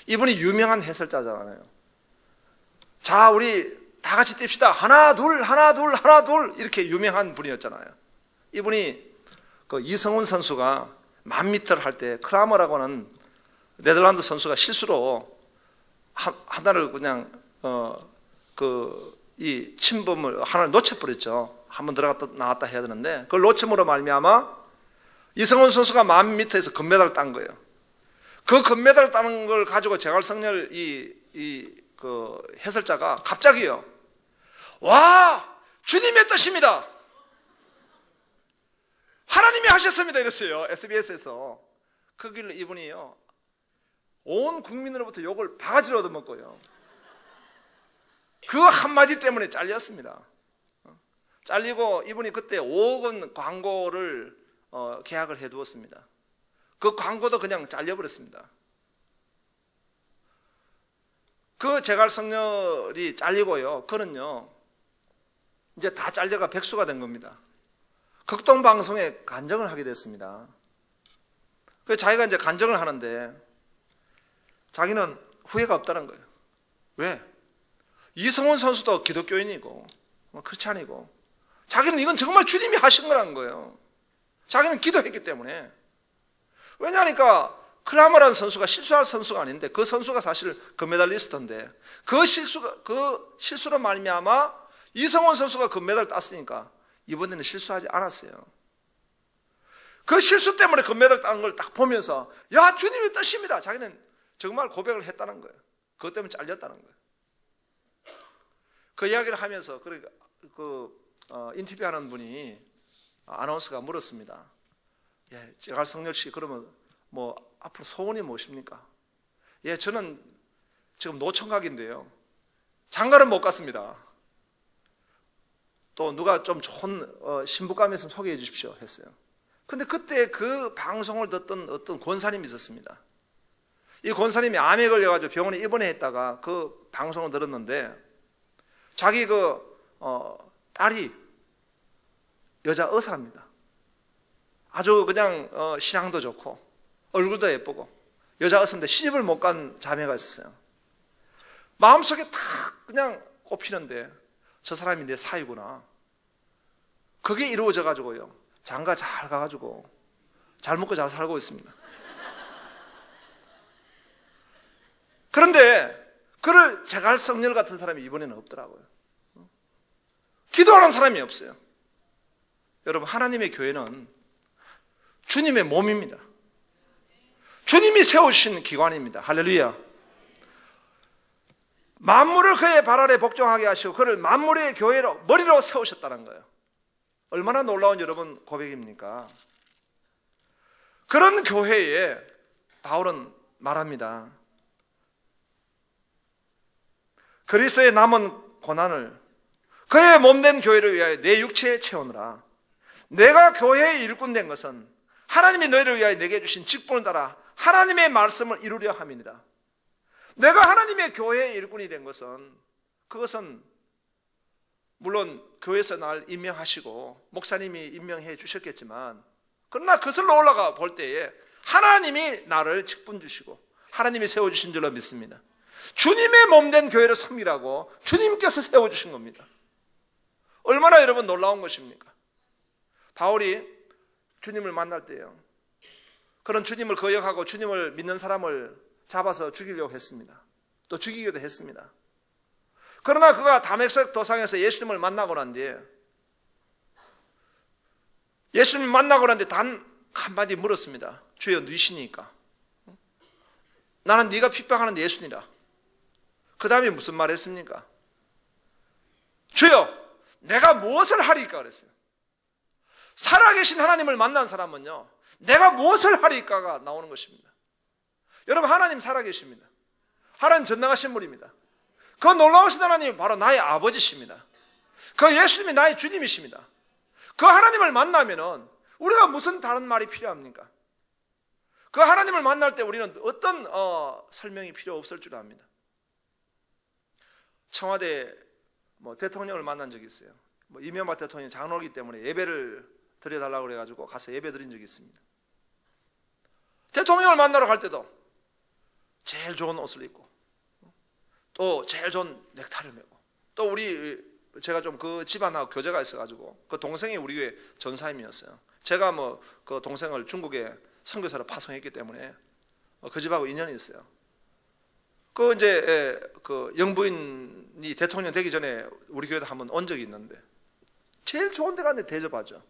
[SPEAKER 1] 이분이 유명한 해설자잖아요. 자, 우리 다 같이 띨시다. 하나 둘 하나 둘 하나 둘, 이렇게 유명한 분이었잖아요. 이분이 그 이성훈 선수가 1000m를 할 때 크라머라고 하는 네덜란드 선수가 실수로 하나를 그냥 이 침범을 하나를 놓쳐버렸죠. 한번 들어갔다 나왔다 해야 되는데, 그걸 놓침으로 말미암아 이성훈 선수가 1000m에서 금메달을 딴 거예요. 그 금메달을 따는 걸 가지고 제갈성렬 그 해설자가 갑자기요, 와, 주님의 뜻입니다, 하나님이 하셨습니다, 이랬어요. SBS에서. 그 길로 이분이요, 온 국민으로부터 욕을 바가지로 얻어먹고요, 그 한마디 때문에 잘렸습니다. 잘리고 이분이 그때 5억 원 광고를 계약을 해두었습니다. 그 광고도 그냥 잘려버렸습니다. 그 제갈성렬이 잘리고요, 그는요 이제 다 잘려가 백수가 된 겁니다. 극동방송에 간증을 하게 됐습니다. 그래서 자기가 이제 간증을 하는데 자기는 후회가 없다는 거예요. 왜? 이성훈 선수도 기독교인이고 크리스찬이고, 자기는 이건 정말 주님이 하신 거라는 거예요. 자기는 기도했기 때문에. 왜냐하니까 크라머라는 선수가 실수할 선수가 아닌데, 그 선수가 사실 금메달리스트인데, 그 실수로 말미암아 이성훈 선수가 금메달을 땄으니까 이번에는 실수하지 않았어요. 그 실수 때문에 금메달을 딴 걸 딱 보면서, 야, 주님의 뜻입니다, 자기는 정말 고백을 했다는 거예요. 그것 때문에 잘렸다는 거예요. 그 이야기를 하면서, 그러니까 그 인터뷰하는 분이 아나운서가 물었습니다. 예, 제갈 성렬 씨 그러면 뭐 앞으로 소원이 무엇입니까? 예, 저는 지금 노총각인데요. 장가는 못 갔습니다. 또 누가 좀 좋은 신부감이 있으면 소개해 주십시오 했어요. 근데 그때 그 방송을 듣던 어떤 권사님이 있었습니다. 이 권사님이 암에 걸려가지고 병원에 입원했다가 그 방송을 들었는데 자기 딸이 여자 의사입니다. 아주 그냥 신앙도 좋고 얼굴도 예쁘고 여자 의사인데 시집을 못 간 자매가 있었어요. 마음속에 탁 그냥 꼽히는데 저 사람이 내 사위구나. 그게 이루어져 가지고요. 장가 잘 가가지고 잘 먹고 잘 살고 있습니다. 그런데 그를 제갈 성렬 같은 사람이 이번에는 없더라고요. 기도하는 사람이 없어요. 여러분, 하나님의 교회는 주님의 몸입니다. 주님이 세우신 기관입니다. 할렐루야. 만물을 그의 발 아래 복종하게 하시고 그를 만물의 교회로 머리로 세우셨다는 거예요. 얼마나 놀라운 여러분 고백입니까? 그런 교회에 바울은 말합니다. 그리스도의 남은 고난을 그의 몸된 교회를 위하여 내 육체에 채우느라. 내가 교회의 일꾼 된 것은 하나님이 너희를 위하여 내게 주신 직분을 따라 하나님의 말씀을 이루려 함이니라. 내가 하나님의 교회의 일꾼이 된 것은 그것은 물론 교회에서 날 임명하시고 목사님이 임명해 주셨겠지만 그러나 거슬러 올라가 볼 때에 하나님이 나를 직분 주시고 하나님이 세워주신 줄로 믿습니다. 주님의 몸된 교회를 섬기라고 주님께서 세워주신 겁니다. 얼마나 여러분 놀라운 것입니까? 바울이 주님을 만날 때요, 그런 주님을 거역하고 주님을 믿는 사람을 잡아서 죽이려고 했습니다. 또 죽이기도 했습니다. 그러나 그가 다메섹 도상에서 예수님을 만나고 난 뒤에 예수님 만나고 난 뒤에 단 한마디 물었습니다. 주여 누이시니까? 나는 네가 핍박하는 예수니라. 그 다음에 무슨 말 했습니까? 주여 내가 무엇을 하리까 그랬어요. 살아계신 하나님을 만난 사람은요, 내가 무엇을 하리까가 나오는 것입니다. 여러분, 하나님 살아계십니다. 하나님 전능하신 분입니다. 그 놀라우신 하나님이 바로 나의 아버지십니다. 그 예수님이 나의 주님이십니다. 그 하나님을 만나면은 우리가 무슨 다른 말이 필요합니까? 그 하나님을 만날 때 우리는 어떤 설명이 필요 없을 줄 압니다. 청와대 대통령을 만난 적이 있어요. 이명박 대통령이 장로이기 때문에 예배를 드려달라고 그래가지고 가서 예배 드린 적이 있습니다. 대통령을 만나러 갈 때도 제일 좋은 옷을 입고 또 제일 좋은 넥타이를 메고 또 제가 좀 그 집안하고 교제가 있어가지고 그 동생이 우리 교회 전사님이었어요. 제가 그 동생을 중국에 선교사로 파송했기 때문에 그 집하고 인연이 있어요. 그 영부인이 대통령 되기 전에 우리 교회도 한번 온 적이 있는데 제일 좋은 데 갔는데 대접하죠.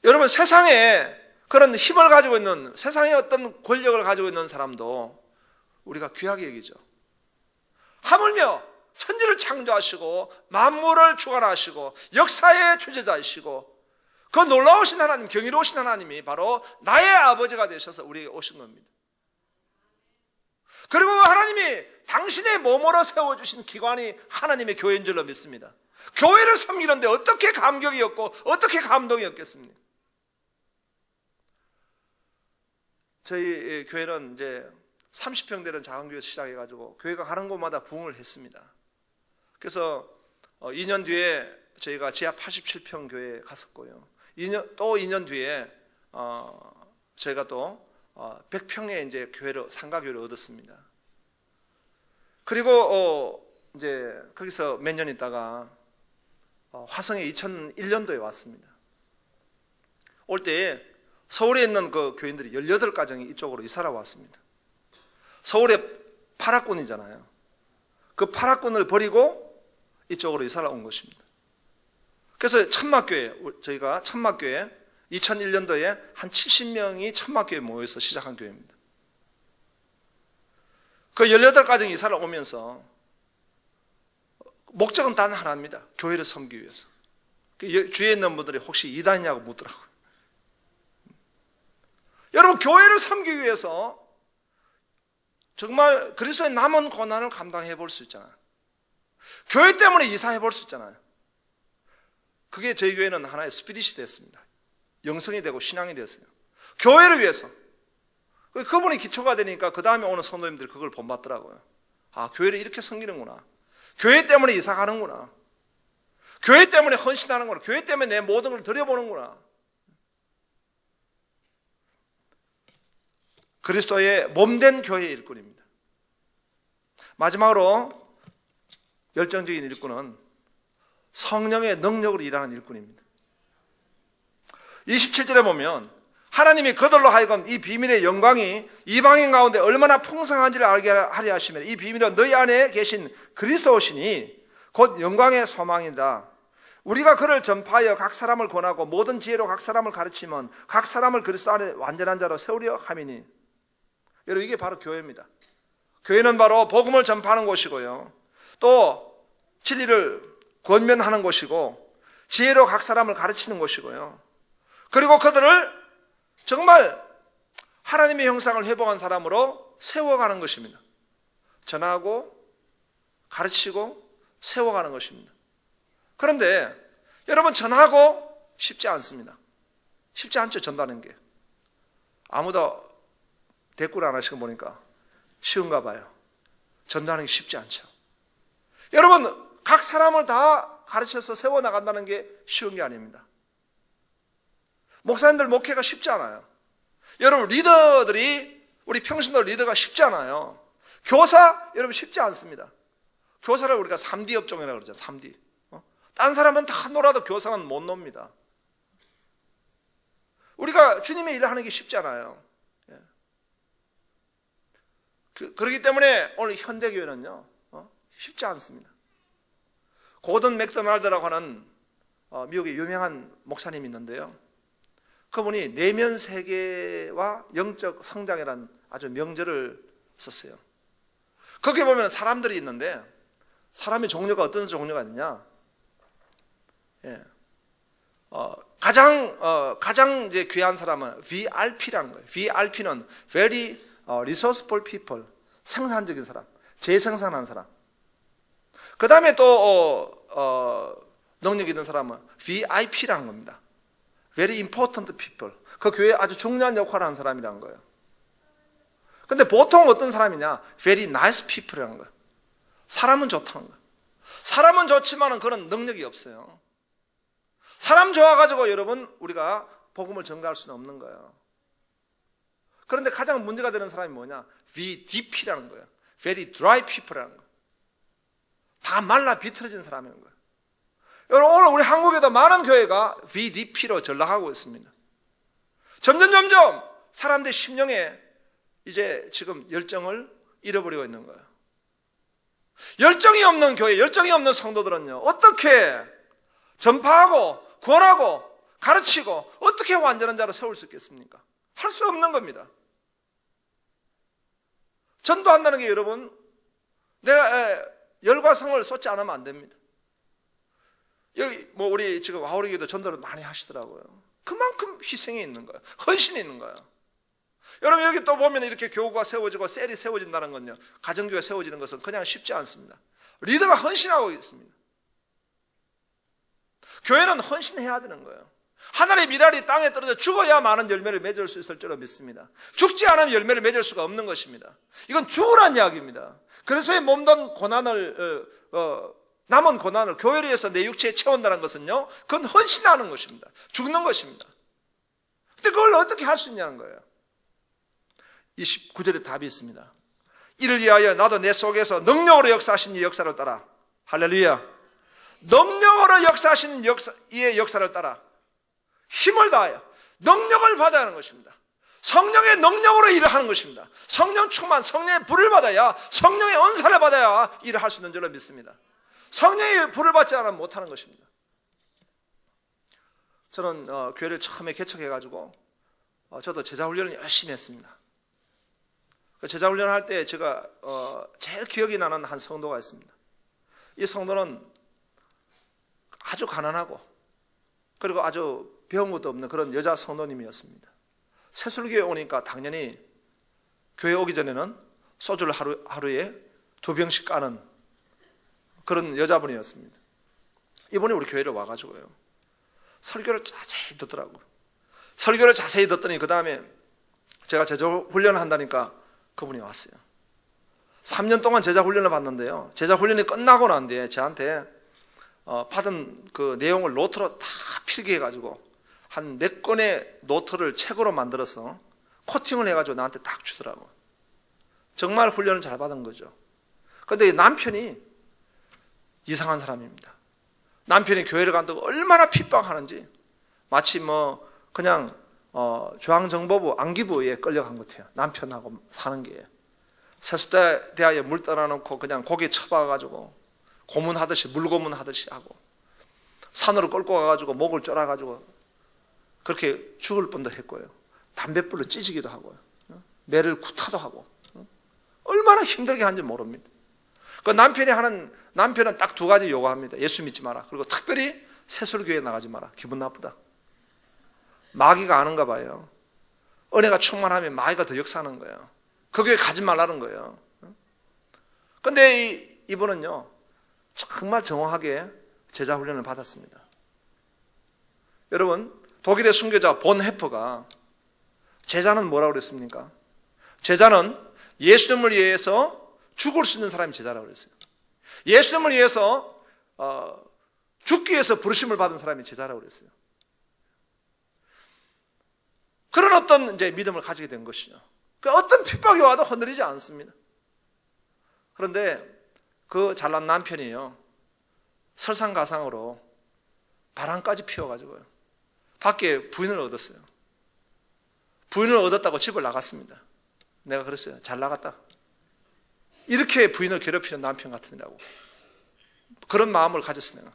[SPEAKER 1] 여러분, 세상에 그런 힘을 가지고 있는, 세상에 어떤 권력을 가지고 있는 사람도 우리가 귀하게 여기죠. 하물며 천지를 창조하시고 만물을 주관하시고 역사의 주재자이시고 그 놀라우신 하나님, 경이로우신 하나님이 바로 나의 아버지가 되셔서 우리에게 오신 겁니다. 그리고 하나님이 당신의 몸으로 세워주신 기관이 하나님의 교회인 줄로 믿습니다. 교회를 섬기는데 어떻게 감격이 없고 어떻게 감동이 없겠습니까? 저희 교회는 이제 30평 되는 작은 교회에서 시작해가지고 교회가 가는 곳마다 부흥을 했습니다. 그래서 2년 뒤에 저희가 지하 87평 교회에 갔었고요. 또 2년 뒤에 저희가 또 100평의 이제 상가교회를 얻었습니다. 그리고 이제 거기서 몇 년 있다가 화성에 2001년도에 왔습니다. 올 때에 서울에 있는 그 교인들이 18가정이 이쪽으로 이사를 왔습니다. 서울에 파락군이잖아요. 그 파락군을 버리고 이쪽으로 이사를 온 것입니다. 그래서 천막교회, 저희가 천막교회 2001년도에 한 70명이 천막교회에 모여서 시작한 교회입니다. 그 18가정이 이사를 오면서 목적은 단 하나입니다. 교회를 섬기기 위해서. 주위에 있는 분들이 혹시 이단이냐고 묻더라고요. 여러분, 교회를 섬기기 위해서 정말 그리스도의 남은 고난을 감당해 볼 수 있잖아요. 교회 때문에 이사해 볼 수 있잖아요. 그게 저희 교회는 하나의 스피릿이 됐습니다. 영성이 되고 신앙이 됐어요. 교회를 위해서. 그분이 기초가 되니까 그 다음에 오는 성도님들이 그걸 본받더라고요. 아, 교회를 이렇게 섬기는구나. 교회 때문에 이사 가는구나. 교회 때문에 헌신하는구나. 교회 때문에 내 모든 걸 들여보는구나. 그리스도의 몸된 교회의 일꾼입니다. 마지막으로 열정적인 일꾼은 성령의 능력으로 일하는 일꾼입니다. 27절에 보면 하나님이 그들로 하여금 이 비밀의 영광이 이방인 가운데 얼마나 풍성한지를 알게 하려 하시며 이 비밀은 너희 안에 계신 그리스도시니 곧 영광의 소망이다. 우리가 그를 전파하여 각 사람을 권하고 모든 지혜로 각 사람을 가르치면 각 사람을 그리스도 안에 완전한 자로 세우려 함이니. 여러분, 이게 바로 교회입니다. 교회는 바로 복음을 전파하는 곳이고요, 또 진리를 권면하는 곳이고 지혜로 각 사람을 가르치는 곳이고요, 그리고 그들을 정말 하나님의 형상을 회복한 사람으로 세워가는 것입니다. 전하고 가르치고 세워가는 것입니다. 그런데 여러분, 전하고 쉽지 않습니다. 쉽지 않죠, 전하는 게. 아무도 대꾸를 안 하시고 보니까 쉬운가 봐요. 전도하는 게 쉽지 않죠. 여러분, 각 사람을 다 가르쳐서 세워나간다는 게 쉬운 게 아닙니다. 목사님들 목회가 쉽지 않아요. 여러분, 리더들이, 우리 평신도 리더가 쉽지 않아요. 교사, 여러분 쉽지 않습니다. 교사를 우리가 3D 업종이라고 그러죠. 3D. 딴 사람은 다 놀아도 교사는 못 놉니다. 우리가 주님의 일을 하는 게 쉽지 않아요. 그렇기 때문에 오늘 현대교회는요, 쉽지 않습니다. 고든 맥도날드라고 하는 미국의 유명한 목사님이 있는데요, 그분이 내면 세계와 영적 성장이라는 아주 명제를 썼어요. 거기에 보면 사람들이 있는데 사람의 종류가 어떤 종류가 있느냐? 가장 이제 귀한 사람은 VRP라는 거예요. VRP는 Very Resourceful People, 생산적인 사람, 재생산한 사람. 그 다음에 또 능력 있는 사람은 VIP라는 겁니다. Very Important People. 그 교회에 아주 중요한 역할을 하는 사람이라는 거예요. 근데 보통 어떤 사람이냐? Very Nice People이라는 거예요. 사람은 좋다는 거예요. 사람은 좋지만 그런 능력이 없어요. 사람 좋아가지고 여러분, 우리가 복음을 전가할 수는 없는 거예요. 그런데 가장 문제가 되는 사람이 뭐냐? VDP라는 거예요. Very Dry People이라는 거예요. 다 말라 비틀어진 사람인 거예요. 여러분, 오늘 우리 한국에도 많은 교회가 VDP로 전락하고 있습니다. 점점 사람들 심령에 이제 지금 열정을 잃어버리고 있는 거예요. 열정이 없는 교회, 열정이 없는 성도들은요, 어떻게 전파하고 권하고 가르치고 어떻게 완전한 자로 세울 수 있겠습니까? 할 수 없는 겁니다. 전도한다는 게 여러분, 내가 열과 성을 쏟지 않으면 안 됩니다. 여기 우리 지금 와우리교도 전도를 많이 하시더라고요. 그만큼 희생이 있는 거예요. 헌신이 있는 거예요. 여러분, 여기 또 보면 이렇게 교구가 세워지고 셀이 세워진다는 건요, 가정교회가 세워지는 것은 그냥 쉽지 않습니다. 리더가 헌신하고 있습니다. 교회는 헌신해야 되는 거예요. 하늘의 미랄이 땅에 떨어져 죽어야 많은 열매를 맺을 수 있을 줄로 믿습니다. 죽지 않으면 열매를 맺을 수가 없는 것입니다. 이건 죽으란 이야기입니다. 그래서 몸된 고난을 남은 고난을 교회를 위해서 내 육체에 채운다는 것은요, 그건 헌신하는 것입니다. 죽는 것입니다. 근데 그걸 어떻게 할 수 있냐는 거예요. 29절에 답이 있습니다. 이를 위하여 나도 내 속에서 능력으로 역사하신 이 역사를 따라, 할렐루야, 능력으로 역사하시는 이의 역사를 따라 힘을 다하여 능력을 받아야 하는 것입니다. 성령의 능력으로 일을 하는 것입니다. 성령 충만, 성령의 불을 받아야, 성령의 은사를 받아야 일을 할 수 있는 줄로 믿습니다. 성령의 불을 받지 않으면 못하는 것입니다. 저는 교회를 처음에 개척해가지고 저도 제자훈련을 열심히 했습니다. 제자훈련을 할 때 제가 제일 기억이 나는 한 성도가 있습니다. 이 성도는 아주 가난하고 그리고 아주 배운 것도 없는 그런 여자 성도님이었습니다. 새술교에 오니까 당연히 교회 오기 전에는 소주를 하루에 2병씩 까는 그런 여자분이었습니다. 이분이 우리 교회를 와가지고요, 설교를 자세히 듣더라고요. 설교를 자세히 듣더니 그 다음에 제가 제자 훈련을 한다니까 그분이 왔어요. 3년 동안 제자 훈련을 받는데요, 제자 훈련이 끝나고 난 뒤에 저한테 받은 그 내용을 노트로 다 필기해가지고 한 몇 권의 노트를 책으로 만들어서 코팅을 해가지고 나한테 딱 주더라고요. 정말 훈련을 잘 받은 거죠. 그런데 남편이 이상한 사람입니다. 남편이 교회를 간다고 얼마나 핍박하는지 마치 뭐 그냥 중앙정보부 안기부에 끌려간 것 같아요. 남편하고 사는 게. 세숫대야에 물 떠나놓고 그냥 고기 쳐박아가지고 고문하듯이, 물고문하듯이 하고, 산으로 끌고 가가지고 목을 졸아가지고 그렇게 죽을 뻔도 했고요. 담뱃불로 찢기도 하고요. 매를 구타도 하고. 얼마나 힘들게 하는지 모릅니다. 그 남편은 딱 2가지 요구합니다. 예수 믿지 마라. 그리고 특별히 새술교회 나가지 마라. 기분 나쁘다. 마귀가 아는가 봐요. 은혜가 충만하면 마귀가 더 역사하는 거예요. 그 교회 가지 말라는 거예요. 근데 이분은요, 정말 정확하게 제자 훈련을 받았습니다. 여러분, 독일의 순교자 본 헤퍼가 제자는 뭐라고 그랬습니까? 제자는 예수님을 위해서 죽을 수 있는 사람이 제자라고 그랬어요. 예수님을 위해서 죽기 위해서 부르심을 받은 사람이 제자라고 그랬어요. 그런 어떤 이제 믿음을 가지게 된 것이죠. 어떤 핍박이 와도 흔들리지 않습니다. 그런데 그 잘난 남편이요, 설상가상으로 바람까지 피워가지고요, 밖에 부인을 얻었어요. 부인을 얻었다고 집을 나갔습니다. 내가 그랬어요. 잘 나갔다. 이렇게 부인을 괴롭히는 남편 같으니라고. 그런 마음을 가졌어 내가.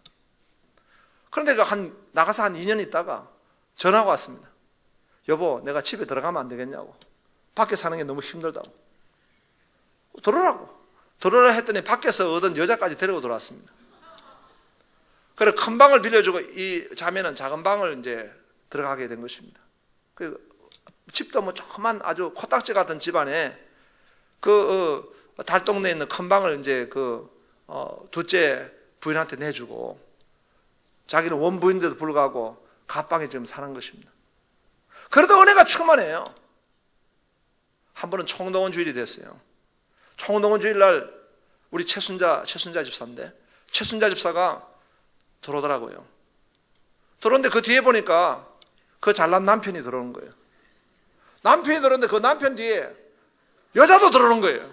[SPEAKER 1] 그런데 나가서 한 2년 있다가 전화가 왔습니다. 여보, 내가 집에 들어가면 안 되겠냐고. 밖에 사는 게 너무 힘들다고. 들어오라 했더니 밖에서 얻은 여자까지 데리고 들어왔습니다. 그래 큰 방을 빌려주고 이 자매는 작은 방을 이제 들어가게 된 것입니다. 그 집도 뭐 조그만 아주 코딱지 같은 집안에 그 달동네에 있는 큰 방을 이제 둘째 부인한테 내주고, 자기는 원부인데도 불구하고 갓방에 지금 사는 것입니다. 그래도 은혜가 충만해요. 한 번은 총동원 주일이 됐어요. 총동원 주일날 우리 최순자 집사인데, 최순자 집사가 들어오더라고요. 들어오는데 그 뒤에 보니까 그 잘난 남편이 들어오는 거예요. 남편이 들어오는데 그 남편 뒤에 여자도 들어오는 거예요.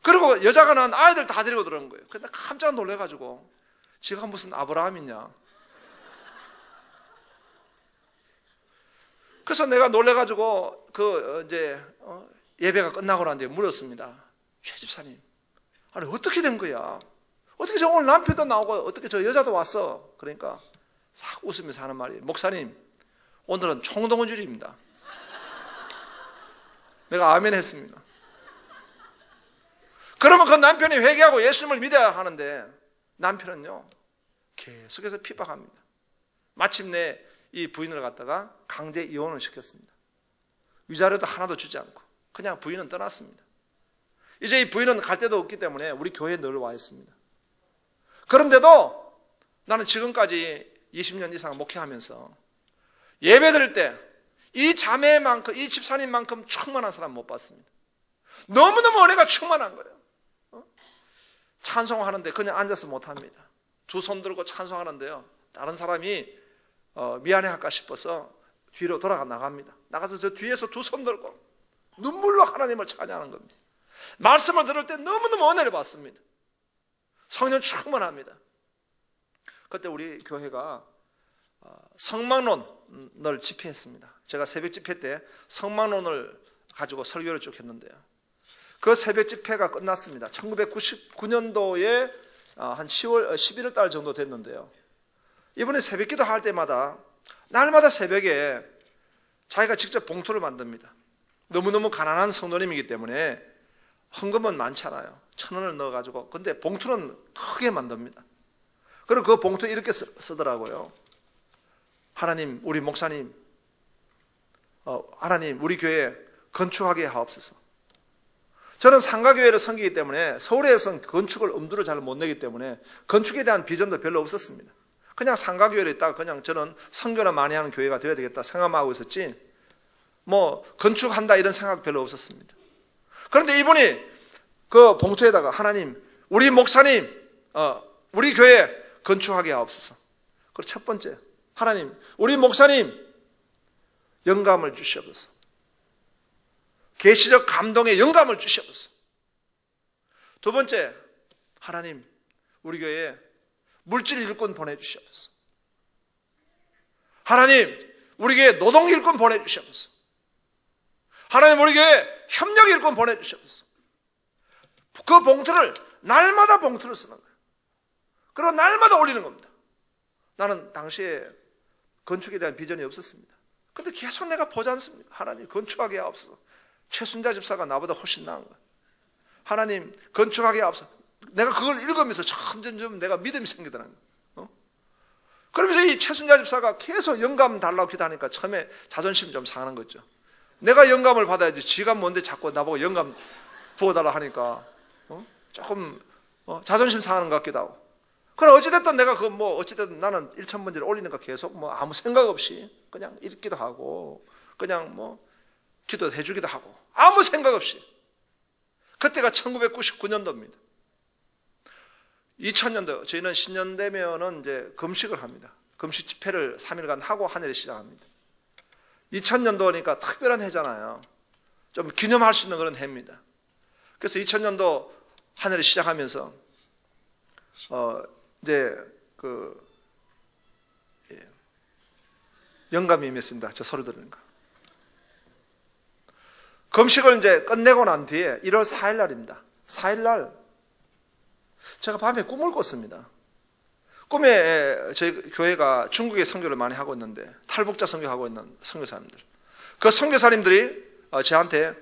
[SPEAKER 1] 그리고 여자가 낳은 아이들 다 데리고 들어오는 거예요. 근데 깜짝 놀래가지고, 지가 무슨 아브라함이냐. 그래서 내가 놀래가지고 예배가 끝나고 난 뒤에 물었습니다. 최 집사님, 아니 어떻게 된 거야? 어떻게 오늘 남편도 나오고 어떻게 저 여자도 왔어? 그러니까 싹 웃으면서 하는 말이, 목사님, 오늘은 총동원 주일입니다. 내가 아멘 했습니다. 그러면 그 남편이 회개하고 예수님을 믿어야 하는데, 남편은요 계속해서 핍박합니다. 마침내 이 부인을 갖다가 강제 이혼을 시켰습니다. 위자료도 하나도 주지 않고 그냥 부인은 떠났습니다. 이제 이 부인은 갈 데도 없기 때문에 우리 교회에 늘 와 있습니다. 그런데도 나는 지금까지 20년 이상 목회하면서 예배 드릴 때 이 자매만큼, 이 집사님만큼 충만한 사람 못 봤습니다. 너무너무 은혜가 충만한 거예요. 찬송하는데 그냥 앉아서 못합니다. 2손 들고 찬송하는데요, 다른 사람이 미안해할까 싶어서 뒤로 돌아가 나갑니다. 나가서 저 뒤에서 2손 들고 눈물로 하나님을 찬양하는 겁니다. 말씀을 들을 때 너무너무 은혜를 받습니다. 성령 충만합니다. 그때 우리 교회가 성막론을 집회했습니다. 제가 새벽 집회 때 성막론을 가지고 설교를 쭉 했는데요, 그 새벽 집회가 끝났습니다. 1999년도에 한 11월 달 정도 됐는데요, 이번에 새벽 기도 할 때마다 날마다 새벽에 자기가 직접 봉투를 만듭니다. 너무너무 가난한 성도님이기 때문에 헌금은 많잖아요. 1,000원을 넣어가지고. 근데 봉투는 크게 만듭니다. 그리고 그 봉투 이렇게 쓰더라고요. 하나님, 우리 목사님, 하나님, 우리 교회 건축하게 하옵소서. 저는 상가교회를 섬기기 때문에 서울에서는 건축을 엄두를 잘 못 내기 때문에 건축에 대한 비전도 별로 없었습니다. 그냥 상가교회에 있다가 그냥 저는 선교나 많이 하는 교회가 되어야 되겠다 생각만 하고 있었지, 뭐 건축한다 이런 생각 별로 없었습니다. 그런데 이분이 그 봉투에다가 하나님, 우리 목사님, 우리 교회 건축하게 하옵소서. 그리고 첫 번째, 하나님, 우리 목사님 영감을 주시옵소서. 계시적 감동의 영감을 주시옵소서. 두 번째, 하나님, 우리 교회에 물질 일꾼 보내주시옵소서. 하나님, 우리 교회에 노동 일꾼 보내주시옵소서. 하나님, 우리 교회에 협력 일꾼 보내주시옵소서. 그 봉투를 날마다 봉투를 쓰는 거예요. 그리고 날마다 올리는 겁니다. 나는 당시에 건축에 대한 비전이 없었습니다. 근데 계속 내가 보지 않습니까? 하나님, 건축하게 하옵소서. 최순자 집사가 나보다 훨씬 나은 거예요. 하나님, 건축하게 하옵소서. 내가 그걸 읽으면서 점점 내가 믿음이 생기더라고요. 그러면서 이 최순자 집사가 계속 영감 달라고 기도하니까 처음에 자존심이 좀 상하는 거죠. 내가 영감을 받아야지, 지가 뭔데 자꾸 나보고 영감 부어달라 하니까 조금 자존심 상하는 것 같기도 하고. 그럼 어찌됐든 내가 어찌됐든 나는 1,000번째를 올리니까 계속 아무 생각 없이 그냥 읽기도 하고, 그냥 기도해 주기도 하고, 아무 생각 없이. 그때가 1999년도입니다. 2000년도, 저희는 신년 되면은 이제 금식을 합니다. 금식 집회를 3일간 하고 한 해를 시작합니다. 2000년도니까 특별한 해잖아요. 좀 기념할 수 있는 그런 해입니다. 그래서 2000년도 한 해를 시작하면서, 이제 영감이 임했습니다. 저 소리 들으니까. 금식을 이제 끝내고 난 뒤에 1월 4일 날입니다. 4일 날 제가 밤에 꿈을 꿨습니다. 꿈에 저희 교회가 중국에 선교를 많이 하고 있는데, 탈북자 선교하고 있는 선교사님들, 그 선교사님들이 저한테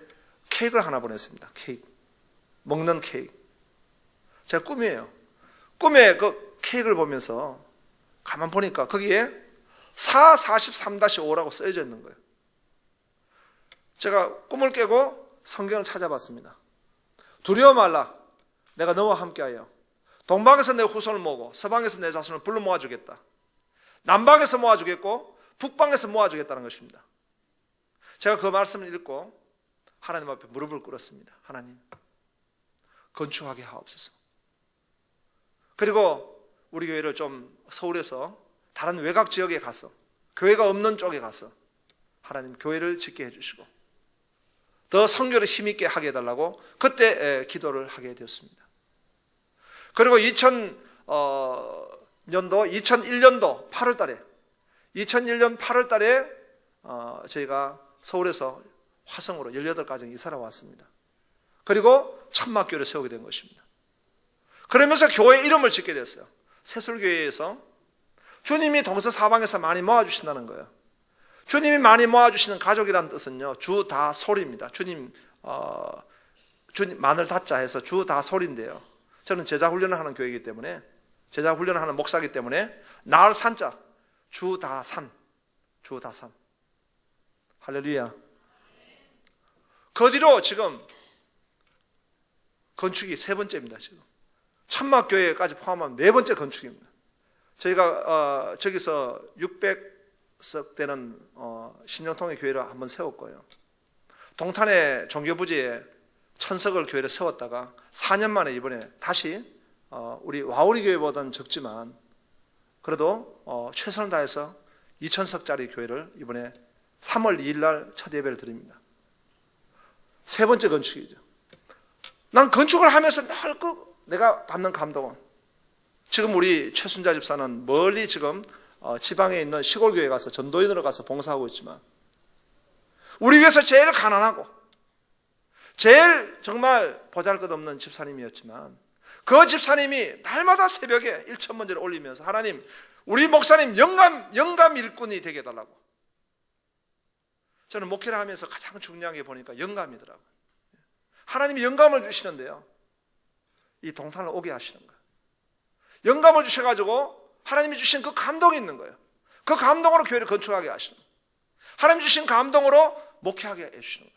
[SPEAKER 1] 케이크를 하나 보냈습니다. 케이크, 먹는 케이크. 제가 꿈이에요. 꿈에 그 케이크를 보면서 가만 보니까 거기에 443-5라고 써져 있는 거예요. 제가 꿈을 깨고 성경을 찾아봤습니다. 두려워 말라, 내가 너와 함께하여 동방에서 내 후손을 모으고 서방에서 내 자손을 불러 모아주겠다. 남방에서 모아주겠고 북방에서 모아주겠다는 것입니다. 제가 그 말씀을 읽고 하나님 앞에 무릎을 꿇었습니다. 하나님, 건축하게 하옵소서. 그리고 우리 교회를 좀 서울에서 다른 외곽 지역에 가서, 교회가 없는 쪽에 가서 하나님 교회를 짓게 해주시고 더 선교를 힘있게 하게 해달라고 그때 기도를 하게 되었습니다. 그리고 2001년도 8월 달에 2001년 8월 달에 저희가 서울에서 화성으로 18가정 이사를 왔습니다. 그리고 천막교회를 세우게 된 것입니다. 그러면서 교회 이름을 짓게 됐어요. 새술교회에서 주님이 동서사방에서 많이 모아주신다는 거예요. 주님이 많이 모아주시는 가족이라는 뜻은요, 주 다 소리입니다. 주님 마늘 다자 해서 주 다 소리인데요. 저는 제자 훈련을 하는 교회이기 때문에, 제자 훈련을 하는 목사이기 때문에 나을 산자, 주 다 산, 주 다 산. 할렐루야. 그 뒤로 지금 건축이 3번째입니다. 지금 천막교회까지 포함하면 4번째 건축입니다. 저희가 저기서 600석 되는 신정통의 교회를 한번 세웠고요. 동탄의 종교부지에 1000석을 교회를 세웠다가 4년 만에 이번에 다시 우리 와우리 교회보다는 적지만 그래도 최선을 다해서 2000석짜리 교회를 이번에 3월 2일 날 첫 예배를 드립니다. 3번째 건축이죠. 난 건축을 하면서 늘 내가 받는 감동은, 지금 우리 최순자 집사는 멀리 지금 지방에 있는 시골교회 가서 전도인으로 가서 봉사하고 있지만, 우리 위해서 제일 가난하고 제일 정말 보잘것없는 집사님이었지만, 그 집사님이 날마다 새벽에 1,000번째를 올리면서 하나님, 우리 목사님 영감 일꾼이 되게 해달라고. 저는 목회를 하면서 가장 중요한 게 보니까 영감이더라고요. 하나님이 영감을 주시는데요, 이 동탄을 오게 하시는 거예요. 영감을 주셔가지고 하나님이 주신 그 감동이 있는 거예요. 그 감동으로 교회를 건축하게 하시는 거예요. 하나님 주신 감동으로 목회하게 해주시는 거예요.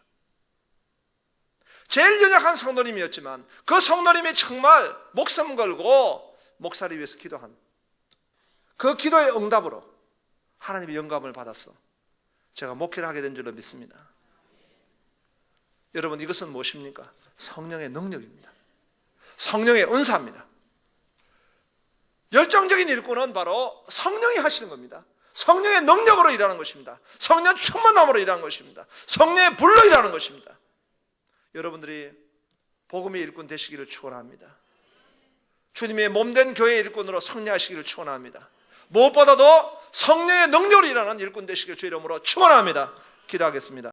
[SPEAKER 1] 제일 연약한 성도님이었지만 그 성도님이 정말 목숨 걸고 목사를 위해서 기도한 그 기도의 응답으로 하나님의 영감을 받아서 제가 목회를 하게 된 줄로 믿습니다. 여러분, 이것은 무엇입니까? 성령의 능력입니다. 성령의 은사입니다. 열정적인 일꾼은 바로 성령이 하시는 겁니다. 성령의 능력으로 일하는 것입니다. 성령 충만함으로 일하는 것입니다. 성령의 불로 일하는 것입니다. 여러분들이 복음의 일꾼 되시기를 축원합니다. 주님의 몸된 교회의 일꾼으로 승리하시기를 축원합니다. 무엇보다도 성령의 능력으로 일하는 일꾼 되시기를 주의 이름으로 축원합니다. 기도하겠습니다.